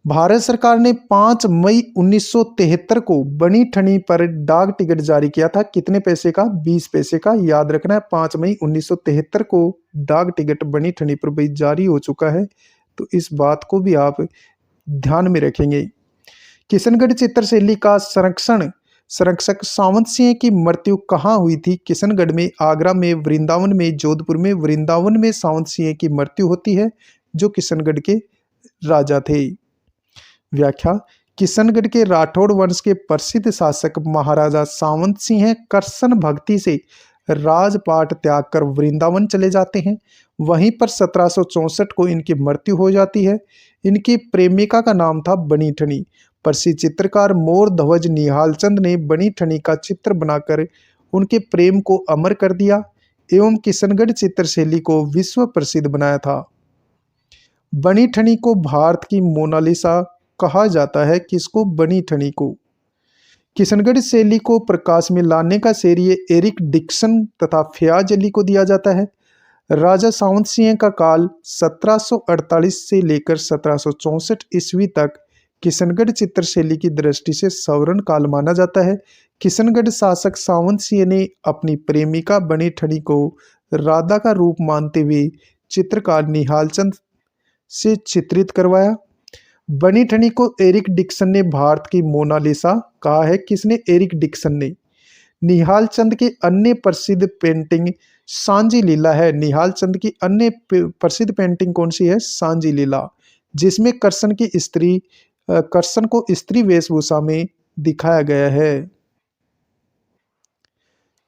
भारत सरकार ने 5 मई 1973 को बनी ठनी पर डाक टिकट जारी किया था। कितने पैसे का? 20 पैसे का। याद रखना है 5 मई 1973 को डाक टिकट बनी ठनी पर भाई जारी हो चुका है, तो इस बात को भी आप ध्यान में रखेंगे। किशनगढ़ चित्रशैली का संरक्षक सावंत सिंह की मृत्यु कहाँ हुई थी? किशनगढ़ में, आगरा में, वृंदावन में, जोधपुर में? वृंदावन में सावंत सिंह की मृत्यु होती है, जो किशनगढ़ के राजा थे। व्याख्या। किशनगढ़ के राठौड़ वंश के प्रसिद्ध शासक महाराजा सावंत सिंह कृष्ण भक्ति से राजपाट त्याग कर वृंदावन चले जाते हैं। वहीं पर 1764 को इनकी मृत्यु हो जाती है। इनकी प्रेमिका का नाम था बनी ठनी। प्रसिद्ध चित्रकार मोरध्वज निहाल चंद ने बनी ठनी का चित्र बनाकर उनके प्रेम को अमर कर दिया एवं किशनगढ़ चित्रशैली को विश्व प्रसिद्ध बनाया था। बनी ठनी को भारत की मोनालिसा कहा जाता है। किसको? बनी ठनी को। किशनगढ़ शैली को प्रकाश में लाने का श्रेय एरिक डिक्सन तथा फयाज अली को दिया जाता है। राजा सावंत सिंह का काल 1748 से लेकर 1764 ईस्वी तक किशनगढ़ चित्रशैली की दृष्टि से स्वर्ण काल माना जाता है। किशनगढ़ शासक सावंत सिंह ने अपनी प्रेमिका बनी ठनी को राधा का रूप मानते हुए चित्रकार निहाल चंद से चित्रित करवाया। बनी ठनी को एरिक डिक्सन ने भारत की मोनालिसा कहा है। किसने? एरिक डिक्सन ने। निहाल चंद के अन्य प्रसिद्ध पेंटिंग सांझी लीला है। निहाल चंद की अन्य प्रसिद्ध पेंटिंग कौन सी है? सांझी लीला, जिसमें कृष्ण को स्त्री वेशभूषा में दिखाया गया है।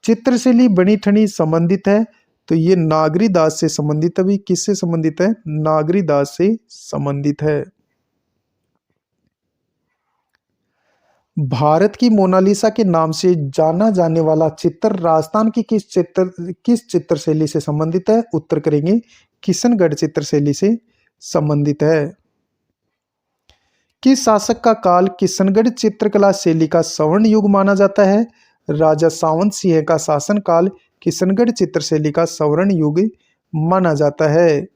चित्रशैली बनी ठनी संबंधित है, तो ये नागरी दास से संबंधित है। किससे संबंधित है? नागरी दास से संबंधित है। भारत की मोनालिसा के नाम से जाना जाने वाला चित्र राजस्थान की किस चित्रशैली से संबंधित है? उत्तर करेंगे किशनगढ़ चित्रशैली से संबंधित है। किस शासक का काल किशनगढ़ चित्रकला शैली का स्वर्ण युग माना जाता है? राजा सावंत सिंह का शासन काल किशनगढ़ चित्रशैली का स्वर्ण युग माना जाता है।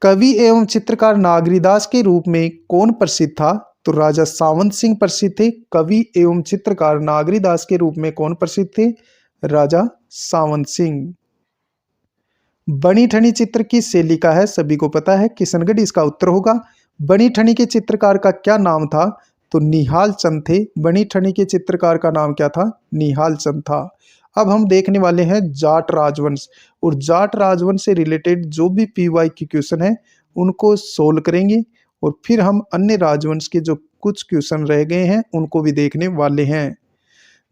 कवि एवं चित्रकार नागरीदास के रूप में कौन प्रसिद्ध था? तो राजा सावंत सिंह प्रसिद्ध थे। कवि एवं चित्रकार नागरीदास के रूप में कौन प्रसिद्ध थे? राजा सावंत सिंह। बनी ठनी चित्र की शैली का है? सभी को पता है किशनगढ़ इसका उत्तर होगा। बनी ठनी के चित्रकार का क्या नाम था? तो निहाल चंद थे। बनी ठनी के चित्रकार का नाम क्या था? निहाल चंद था। अब हम देखने वाले हैं जाट राजवंश, और जाट राजवंश से रिलेटेड जो भी पीवाई की क्वेश्चन है उनको सोल्व करेंगे, और फिर हम अन्य राजवंश के जो कुछ क्वेश्चन रह गए हैं उनको भी देखने वाले हैं।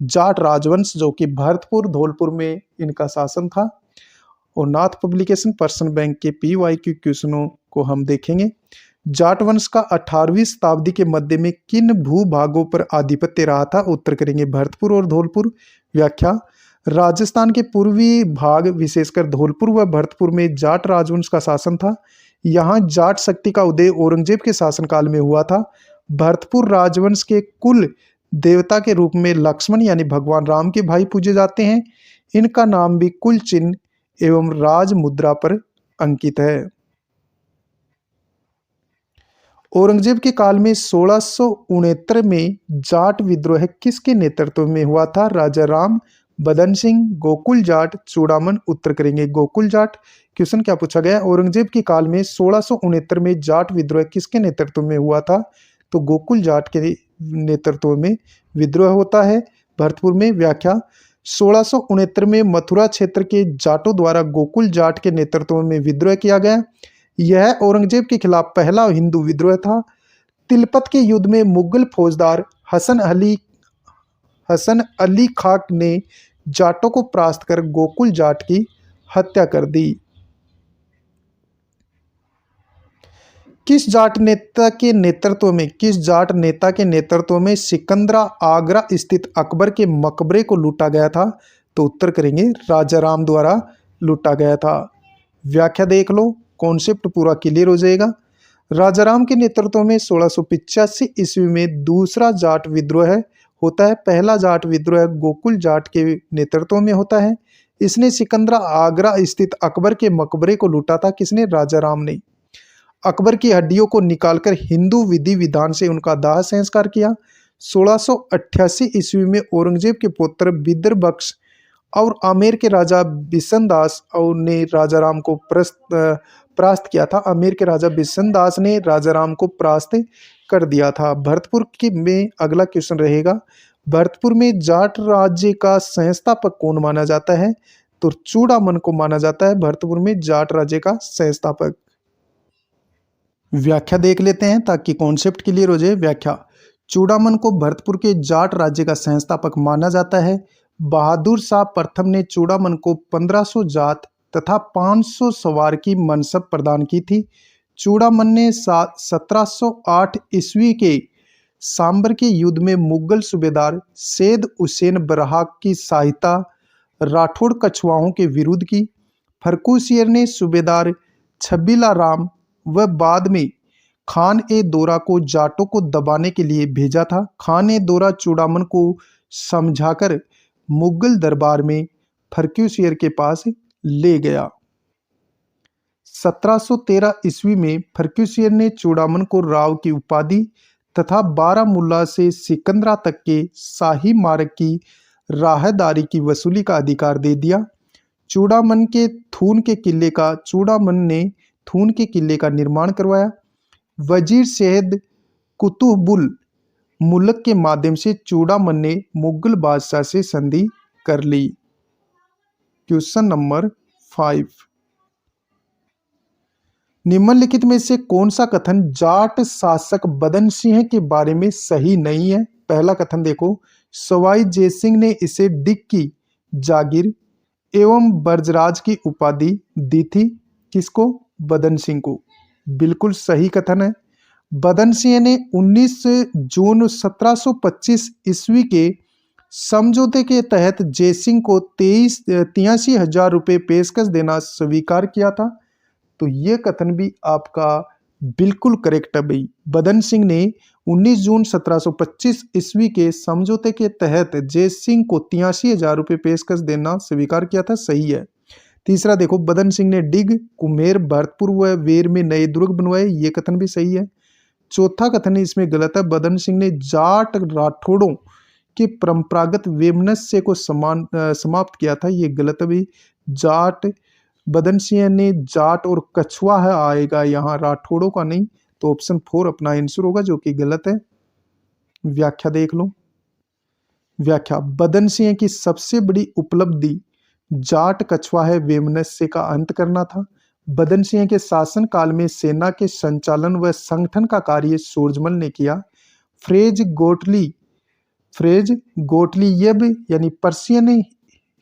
जाट राजवंश जो कि भरतपुर धौलपुर में इनका शासन था, और नाथ पब्लिकेशन पर्सन बैंक के पीवाई की क्वेश्चनों को हम देखेंगे। जाट वंश का 18वीं शताब्दी के मध्य में किन भूभागों पर आधिपत्य रहा था? उत्तर करेंगे भरतपुर और धौलपुर। व्याख्या। राजस्थान के पूर्वी भाग विशेषकर धौलपुर व भरतपुर में जाट राजवंश का शासन था। यहाँ जाट शक्ति का उदय औरंगजेब के शासनकाल में हुआ था। भरतपुर राजवंश के कुल देवता के रूप में लक्ष्मण यानी भगवान राम के भाई पूजे जाते हैं। इनका नाम भी कुल चिन्ह एवं राज मुद्रा पर अंकित है। औरंगजेब के काल में 1669 में जाट विद्रोह किसके नेतृत्व में हुआ था? राजा राम, बदन सिंह, गोकुल जाट, चूड़ामन। उत्तर करेंगे गोकुल जाट। क्वेश्चन क्या पूछा गया? औरंगजेब के काल में 1669 में जाट विद्रोह किसके नेतृत्व में हुआ था? तो गोकुल जाट के नेतृत्व में विद्रोह होता है। भरतपुर में व्याख्या। 1669 में मथुरा क्षेत्र के जाटों द्वारा गोकुल जाट के नेतृत्व में विद्रोह किया गया। यह औरंगजेब के खिलाफ पहला हिंदू विद्रोह था। तिलपत के युद्ध में मुगल फौजदार हसन अली खां ने जाटों को परास्त कर गोकुल जाट की हत्या कर दी। किस जाट नेता के नेतृत्व में सिकंदरा आगरा स्थित अकबर के मकबरे को लूटा गया था? तो उत्तर करेंगे राजा राम द्वारा लूटा गया था। व्याख्या देख लो, कॉन्सेप्ट पूरा क्लियर हो जाएगा। राजा राम के नेतृत्व में 1685 ईस्वी में दूसरा जाट विद्रोह होता है। पहला जाट विद्रोह गोकुल जाट के नेतृत्व में होता है। इसने सिकंदरा आगरा स्थित अकबर के मकबरे को लूटा था। किसने? राजा राम ने। अकबर की हड्डियों को निकालकर हिंदू विधि विधान से उनका दाह संस्कार किया। 1688 ईस्वी में औरंगजेब के पुत्र बिदरबख्श और आमेर के राजा बिशनदास ने राजा राम को परास्त किया था। आमेर के राजा बिशनदास ने राजा राम को परास्त कर दिया था। भरतपुर में अगला क्वेश्चन रहेगा, भरतपुर में जाट राज्य का संस्थापक कौन माना जाता है? तो चूड़ामन को माना जाता है भरतपुर में जाट राज्य का संस्थापक। व्याख्या देख लेते हैं ताकि कॉन्सेप्ट क्लियर हो जाए। व्याख्या। चूड़ामन को भरतपुर के जाट राज्य का संस्थापक माना जाता है। बहादुर शाह प्रथम ने चूड़ामन को 1500 जात तथा 500 सवार की मनसब प्रदान की थी। चूड़ामन ने 1708 ईस्वी के सांबर के युद्ध में मुगल सूबेदार सैयद हुसैन बरहाक की सहायता राठौड़ कछवाहों के विरुद्ध की। फर्रुखसियर ने सूबेदार छबीला राम व बाद में खान ए दोरा को जाटों को दबाने के लिए भेजा था। खान ए दोरा चूड़ामन को समझाकर मुगल दरबार में फर्रुखसियर के पास ले गया। 1713 ईस्वी में फर्रुखसियर ने चूड़ामन को राव की उपाधि तथा बारामुल्ला से सिकंदरा तक के शाही मार्ग की राहदारी की वसूली का अधिकार दे दिया। चूड़ामन ने थून के किले का निर्माण करवाया। वजीर सैयद कुतुबुल मुल्क के माध्यम से चूड़ामन ने मुगल बादशाह से संधि कर ली। क्वेश्चन नंबर 5, निम्नलिखित में से कौन सा कथन जाट शासक बदन सिंह के बारे में सही नहीं है? पहला कथन देखो, सवाई जयसिंह ने इसे डिग की जागीर एवं ब्रजराज की उपाधि दी थी। किसको? बदन सिंह को। बिल्कुल सही कथन है। बदन सिंह ने 19 जून 1725 ईस्वी के समझौते के तहत जयसिंह को 83,000 रुपये पेशकश देना स्वीकार किया था। तो ये कथन भी आपका बिल्कुल करेक्ट है भाई। बदन सिंह ने 19 जून 1725 ईस्वी के समझौते के तहत जयसिंह को 83,000 रुपये पेशकश देना स्वीकार किया था। सही है। तीसरा देखो, बदन सिंह ने डिग, कुम्हेर, भरतपुर व वेर में नए दुर्ग बनवाए। ये कथन भी सही है। चौथा कथन इसमें गलत है। बदन सिंह ने जाट राठौड़ों के परंपरागत वैमनस्य को समाप्त किया था। ये गलत है भाई। बदन सिंह ने जाट और कछुआ है आएगा यहाँ, राठौड़ों का नहीं। तो ऑप्शन 4 अपना आंसर होगा, जो कि गलत है। व्याख्या देख लो। व्याख्या। बदन सिंह की सबसे बड़ी उपलब्धि जाट कछुआ वैमनस्य का अंत करना था। बदन सिंह के शासन काल में सेना के संचालन व संगठन का कार्य सूरजमल ने किया। फ्रेज गोटलीयब यानी पर्शियन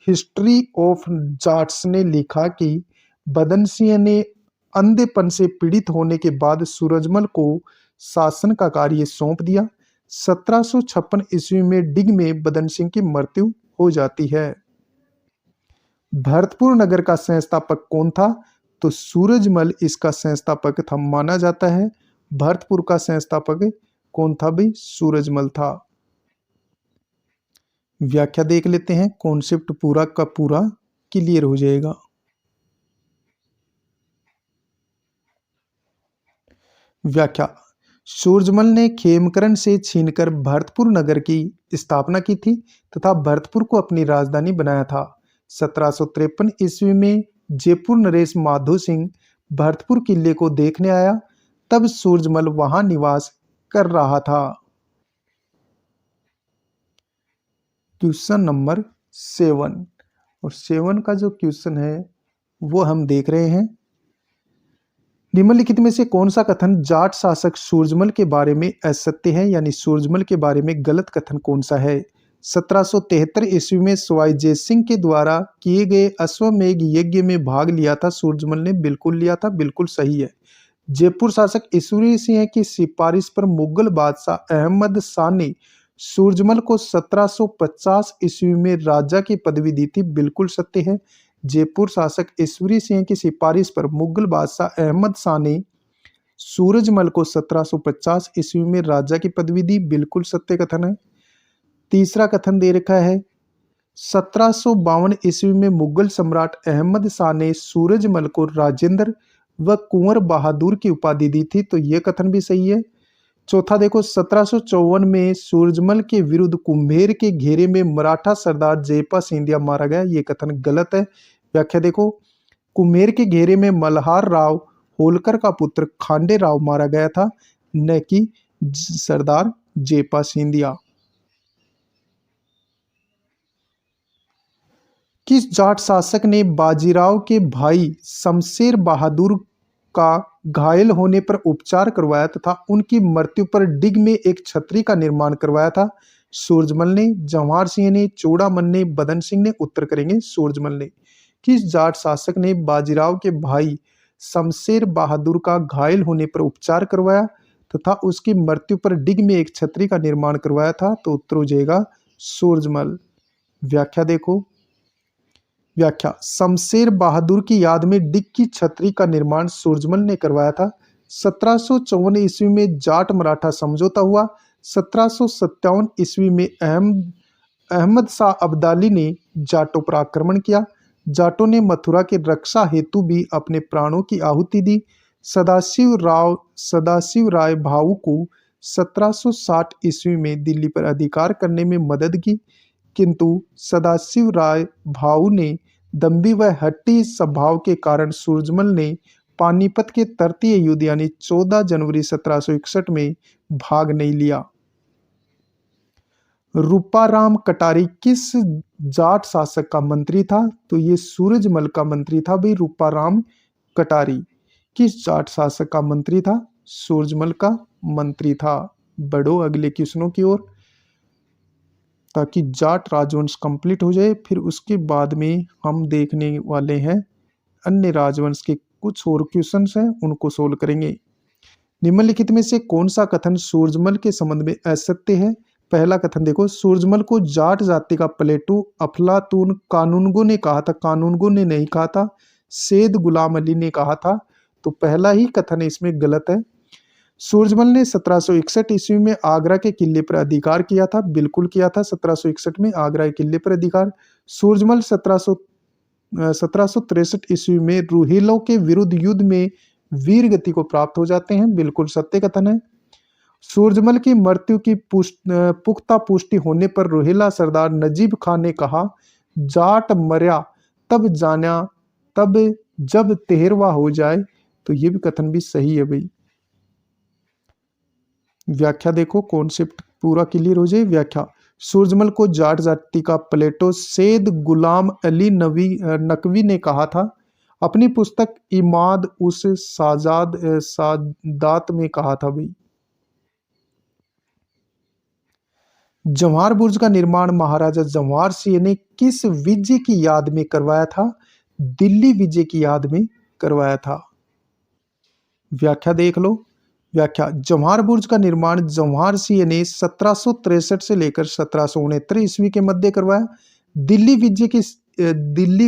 हिस्ट्री ऑफ जाट्स ने लिखा कि बदन सिंह ने अंधेपन से पीड़ित होने के बाद सूरजमल को शासन का कार्य सौंप दिया। 1756 ईस्वी में डिग में बदन सिंह की मृत्यु हो जाती है। भरतपुर नगर का संस्थापक कौन था? तो सूरजमल इसका संस्थापक था माना जाता है। भरतपुर का संस्थापक कौन था भाई? सूरजमल था। व्याख्या देख लेते हैं, कॉन्सेप्ट पूरा का पूरा क्लियर हो जाएगा। व्याख्या। सूरजमल ने खेमकरण से छीनकर भरतपुर नगर की स्थापना की थी तथा भरतपुर को अपनी राजधानी बनाया था। 1753 ईस्वी में जयपुर नरेश माधो सिंह भरतपुर किले को देखने आया, तब सूरजमल वहां निवास कर रहा था। क्वेश्चन नंबर 7 और 7 का जो क्वेश्चन है वो हम देख रहे हैं। निम्नलिखित में से कौन सा कथन जाट शासक सूरजमल के बारे में असत्य है, यानी सूरजमल के बारे में गलत कथन कौन सा है। 1773 ईस्वी में सवाई जय सिंह के द्वारा किए गए अश्वमेध यज्ञ में भाग लिया था सूरजमल ने, बिल्कुल लिया था, बिल्कुल सही है। जयपुर शासक ईश्वरी सिंह की सिफारिश पर मुगल बादशाह अहमद शाह ने सूरजमल को 1750 ईस्वी में राजा की पदवी दी थी, बिल्कुल सत्य है। जयपुर शासक ईश्वरी सिंह की सिफारिश पर मुगल बादशाह अहमद शाह ने सूरजमल को 1750 ईस्वी में राजा की पदवी दी, बिल्कुल सत्य कथन है। तीसरा कथन दे रखा है 1752 ईस्वी में मुगल सम्राट अहमद शाह ने सूरजमल को राजेंद्र व कुंवर बहादुर की उपाधि दी थी, तो यह कथन भी सही है। चौथा देखो 1754 में सूरजमल के विरुद्ध कुम्हेर के घेरे में मराठा सरदार जयपा सिंधिया मारा गया, ये कथन गलत है। व्याख्या देखो, कुम्हेर के घेरे में मल्हार राव होलकर का पुत्र खांडे राव मारा गया था, न कि सरदार जयपा सिंधिया। किस जाट शासक ने बाजीराव के भाई शमशेर बहादुर का घायल होने पर उपचार करवाया तथा उनकी मृत्यु पर डिग में एक छतरी का निर्माण करवाया था। सूरजमल ने, जवाहर सिंह ने, चूड़ामन ने, बदन सिंह ने। उत्तर करेंगे सूरजमल ने। किस जाट शासक ने बाजीराव के भाई शमशेर बहादुर का घायल होने पर उपचार करवाया तथा उसकी मृत्यु पर डिग में एक छतरी का निर्माण करवाया था, तो उत्तर हो जाएगा सूरजमल। व्याख्या देखो, व्याख्या शमशेर बहादुर की याद में डिग की छतरी का निर्माण सूरजमल ने करवाया था। 1754 ईस्वी में जाट मराठा समझौता हुआ। 1757 ईस्वी में अहमद शाह अब्दाली ने जाटों पर आक्रमण किया। जाटों ने मथुरा की रक्षा हेतु भी अपने प्राणों की आहुति दी। सदाशिव राय भाऊ को 1760 ईस्वी में दिल्ली पर अधिकार करने में मदद की, किंतु सदाशिव राय भाऊ ने दम्भी व हट्टी स्वभाव के कारण सूरजमल ने पानीपत के तृतीय युद्ध यानी 14 जनवरी 1761 में भाग नहीं लिया। रूपाराम कटारी किस जाट शासक का मंत्री था, तो ये सूरजमल का मंत्री था भाई रूपाराम कटारी। किस जाट शासक का मंत्री था, सूरजमल का मंत्री था। बढ़ो अगले क्वेश्चनों की ओर, ताकि जाट राजवंश कंप्लीट हो जाए, फिर उसके बाद में हम देखने वाले हैं अन्य राजवंश के कुछ और क्वेश्चंस हैं, उनको सोल्व करेंगे। निम्नलिखित में से कौन सा कथन सूरजमल के संबंध में असत्य है। पहला कथन देखो, सूरजमल को जाट जाति का प्लेटो अफलातून कानूनगो ने कहा था, कानूनगो ने नहीं कहा था, सैयद गुलाम अली ने कहा था, तो पहला ही कथन इसमें गलत है। सूरजमल ने 1761 ईस्वी में आगरा के किले पर अधिकार किया था, बिल्कुल किया था 1761 में आगरा के किले पर अधिकार। सूरजमल 1763 ईस्वी में रोहिलों के विरुद्ध युद्ध में वीर गति को प्राप्त हो जाते हैं, बिल्कुल सत्य कथन है। सूरजमल की मृत्यु की पुख्ता पुष्टि होने पर रोहिला सरदार नजीब खान ने कहा, जाट मर्या तब जाना तब जब तेहरवा हो जाए, तो ये भी कथन भी सही है भाई। व्याख्या देखो, कॉन्सेप्ट पूरा क्लियर हो जाए। व्याख्या, सूरजमल को जाट जाति का प्लेटो सैयद गुलाम अली नकवी ने कहा था, अपनी पुस्तक इमाद उस सादात में कहा था भाई। जवाहर बुर्ज का निर्माण महाराजा जवाहर सिंह ने किस विजय की याद में करवाया था, दिल्ली विजय की याद में करवाया था। व्याख्या देख लो। व्याख्या, जवाहर बुर्ज का निर्माण जवाहर सिंह ने 1763 से लेकर 1769 ईस्वी के मध्य करवाया। दिल्ली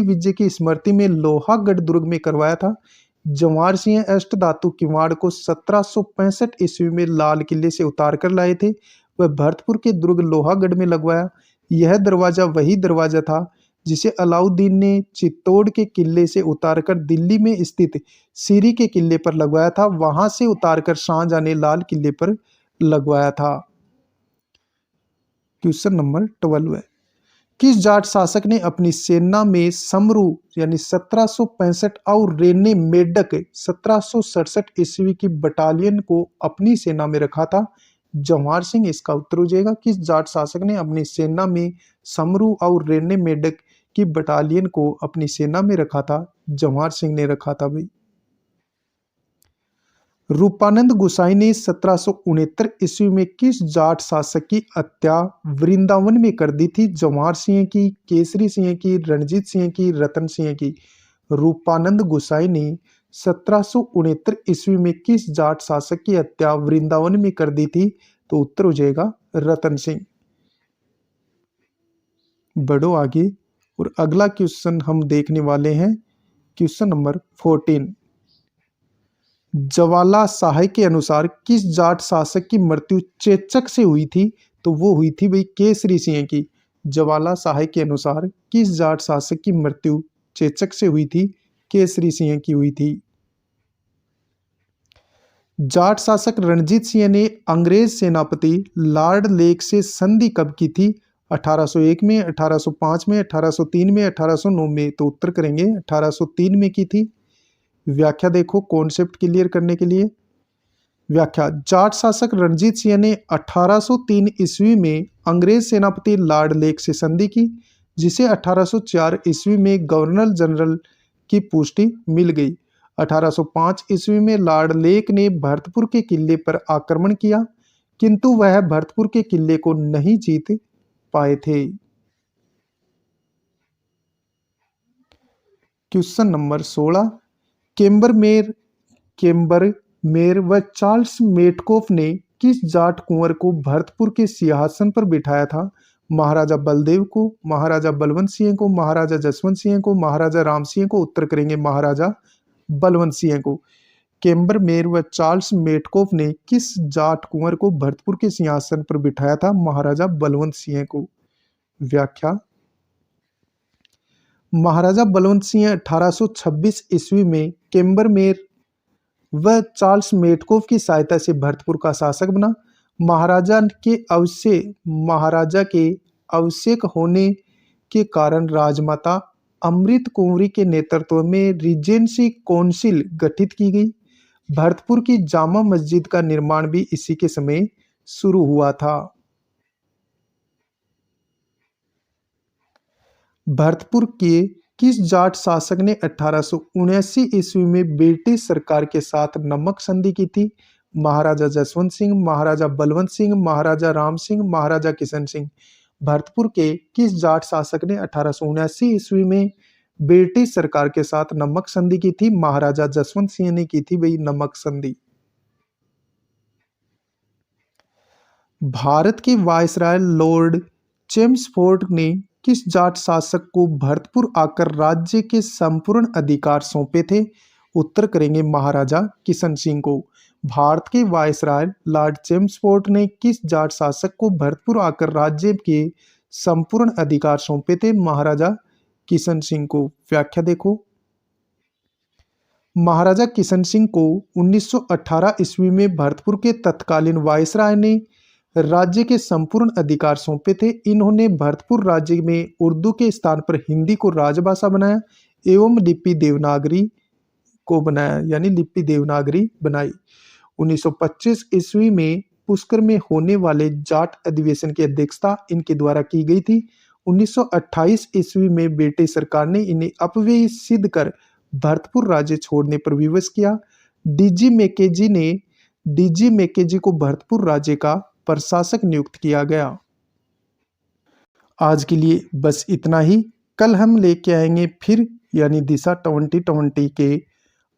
विजय की स्मृति में लोहागढ़ दुर्ग में करवाया था। जवाहर सिंह अष्टधातु किवाड़ को 1765 ईस्वी में लाल किले से उतार कर लाए थे, वह भरतपुर के दुर्ग लोहागढ़ में लगवाया। यह दरवाजा वही दरवाजा था जिसे अलाउद्दीन ने चित्तौड़ के किले से उतारकर दिल्ली में स्थित सीरी के किले पर लगवाया था, वहां से उतारकर शाहजहां ने लाल किले पर लगवाया था। क्वेश्चन नंबर 12 है, किस जाट शासक ने अपनी सेना में समरू यानी 1765 और रेने मेढक 1767 ईस्वी की बटालियन को अपनी सेना में रखा था? जवाहर सिंह इसका उत्तर हो जाएगा। किस जाट शासक ने अपनी सेना में समरू और रेने मेढक की बटालियन को अपनी सेना में रखा था? जवाहर सिंह ने रखा था भाई। रूपानंद गोसाई ने 1769 ईस्वी में किस जाट शासक की हत्या वृंदावन में कर दी थी? जवाहर सिंह की, केसरी सिंह की, रणजीत सिंह की, रतन सिंह की? रूपानंद गोसाई ने 1769 ईस्वी में किस जाट शासक की हत्या वृंदावन में कर दी थी? तो उत्तर हो जाएगा रतन सिंह। बढ़ो आगे और अगला क्वेश्चन हम देखने वाले हैं, क्वेश्चन नंबर 14। ज्वाला साहे के अनुसार किस जाट शासक की मृत्यु चेचक से हुई थी? तो वो हुई थी भाई केसरी सिंह की। ज्वाला साहे के अनुसार किस जाट शासक की मृत्यु चेचक से हुई थी? केसरी सिंह की हुई थी। जाट शासक रणजीत सिंह ने अंग्रेज सेनापति लॉर्ड लेक से संधि कब की थी? 1801 में, 1805 में, 1803 में, 1809 में? तो उत्तर करेंगे 1803 में की थी। व्याख्या देखो कॉन्सेप्ट क्लियर करने के लिए। व्याख्या, जाट शासक रणजीत सिंह ने 1803 ईस्वी में अंग्रेज सेनापति लॉर्ड लेक से संधि की, जिसे 1804 ईस्वी में गवर्नर जनरल की पुष्टि मिल गई। 1805 ईस्वी में लॉर्ड लेक ने भरतपुर के किले पर आक्रमण किया, किंतु वह भरतपुर के किले को नहीं जीत पाए थे। Question number 16। केम्बरमेर व चार्ल्स मेटकोफ ने किस जाट कुंवर को भरतपुर के सिंहासन पर बिठाया था? महाराजा बलदेव को, महाराजा बलवंत सिंह को, महाराजा जसवंत सिंह को, महाराजा राम सिंह को? उत्तर करेंगे महाराजा बलवंत सिंह को। केम्बरमेर व चार्ल्स मेटकोफ ने किस जाट कुंवर को भरतपुर के सिंहासन पर बिठाया था? महाराजा बलवंत सिंह को। व्याख्या, महाराजा बलवंत सिंह 1826 ईस्वी में केम्बरमेर व चार्ल्स मेटकोफ की सहायता से भरतपुर का शासक बना। महाराजा के आवश्यक होने के कारण राजमाता अमृत कुंवरी के नेतृत्व में रीजेंसी काउंसिल गठित की गई। भरतपुर की जामा मस्जिद का निर्माण भी इसी के समय शुरू हुआ था। भरतपुर के किस जाट शासक ने 1879 ईस्वी में ब्रिटिश सरकार के साथ नमक संधि की थी? महाराजा जसवंत सिंह, महाराजा बलवंत सिंह, महाराजा राम सिंह, महाराजा किशन सिंह? भरतपुर के किस जाट शासक ने 1879 ईस्वी में ब्रिटिश सरकार के साथ नमक संधि की थी? महाराजा जसवंत सिंह ने की थी भाई नमक संधि। भारत के वायसराय लॉर्ड चेम्सफोर्ड ने किस जाट शासक को भरतपुर आकर राज्य के संपूर्ण अधिकार सौंपे थे? उत्तर करेंगे महाराजा किशन सिंह को। भारत के वायसराय लॉर्ड चेम्सफोर्ड ने किस जाट शासक को भरतपुर आकर राज्य के संपूर्ण अधिकार सौंपे थे? महाराजा किशन सिंह को। व्याख्या देखो, महाराजा किशन सिंह को 1918 ईस्वी में भरतपुर के तत्कालीन वायसराय ने राज्य के संपूर्ण अधिकार सौंपे थे। इन्होंने भरतपुर राज्य में उर्दू के स्थान पर हिंदी को राजभाषा बनाया एवं लिपि देवनागरी को बनाया, यानी लिपि देवनागरी बनाई। 1925 ईस्वी में पुष्कर में होने वाले जाट अधिवेशन की अध्यक्षता इनके द्वारा की गई थी। 1928 ईस्वी में ब्रिटिश सरकार ने इन्हें अपव्ययी सिद्ध कर भरतपुर राज्य छोड़ने पर विवश किया। डीजी मैकेजी को भरतपुर राज्य का प्रशासक नियुक्त किया गया। आज के लिए बस इतना ही। कल हम लेके आएंगे फिर यानी दिशा 2020 के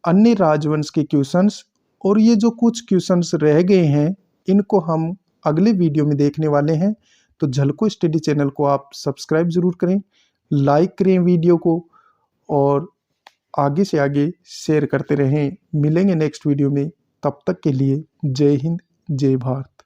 अन्य राजवंश के क्वेश्चंस, और ये जो कुछ क्वेश्चंस रह गए हैं इनको हम अगले वीडियो में देखने वाले हैं। तो झलको स्टडी चैनल को आप सब्सक्राइब जरूर करें, लाइक करें वीडियो को और आगे से आगे शेयर करते रहें। मिलेंगे नेक्स्ट वीडियो में, तब तक के लिए जय हिंद जय भारत।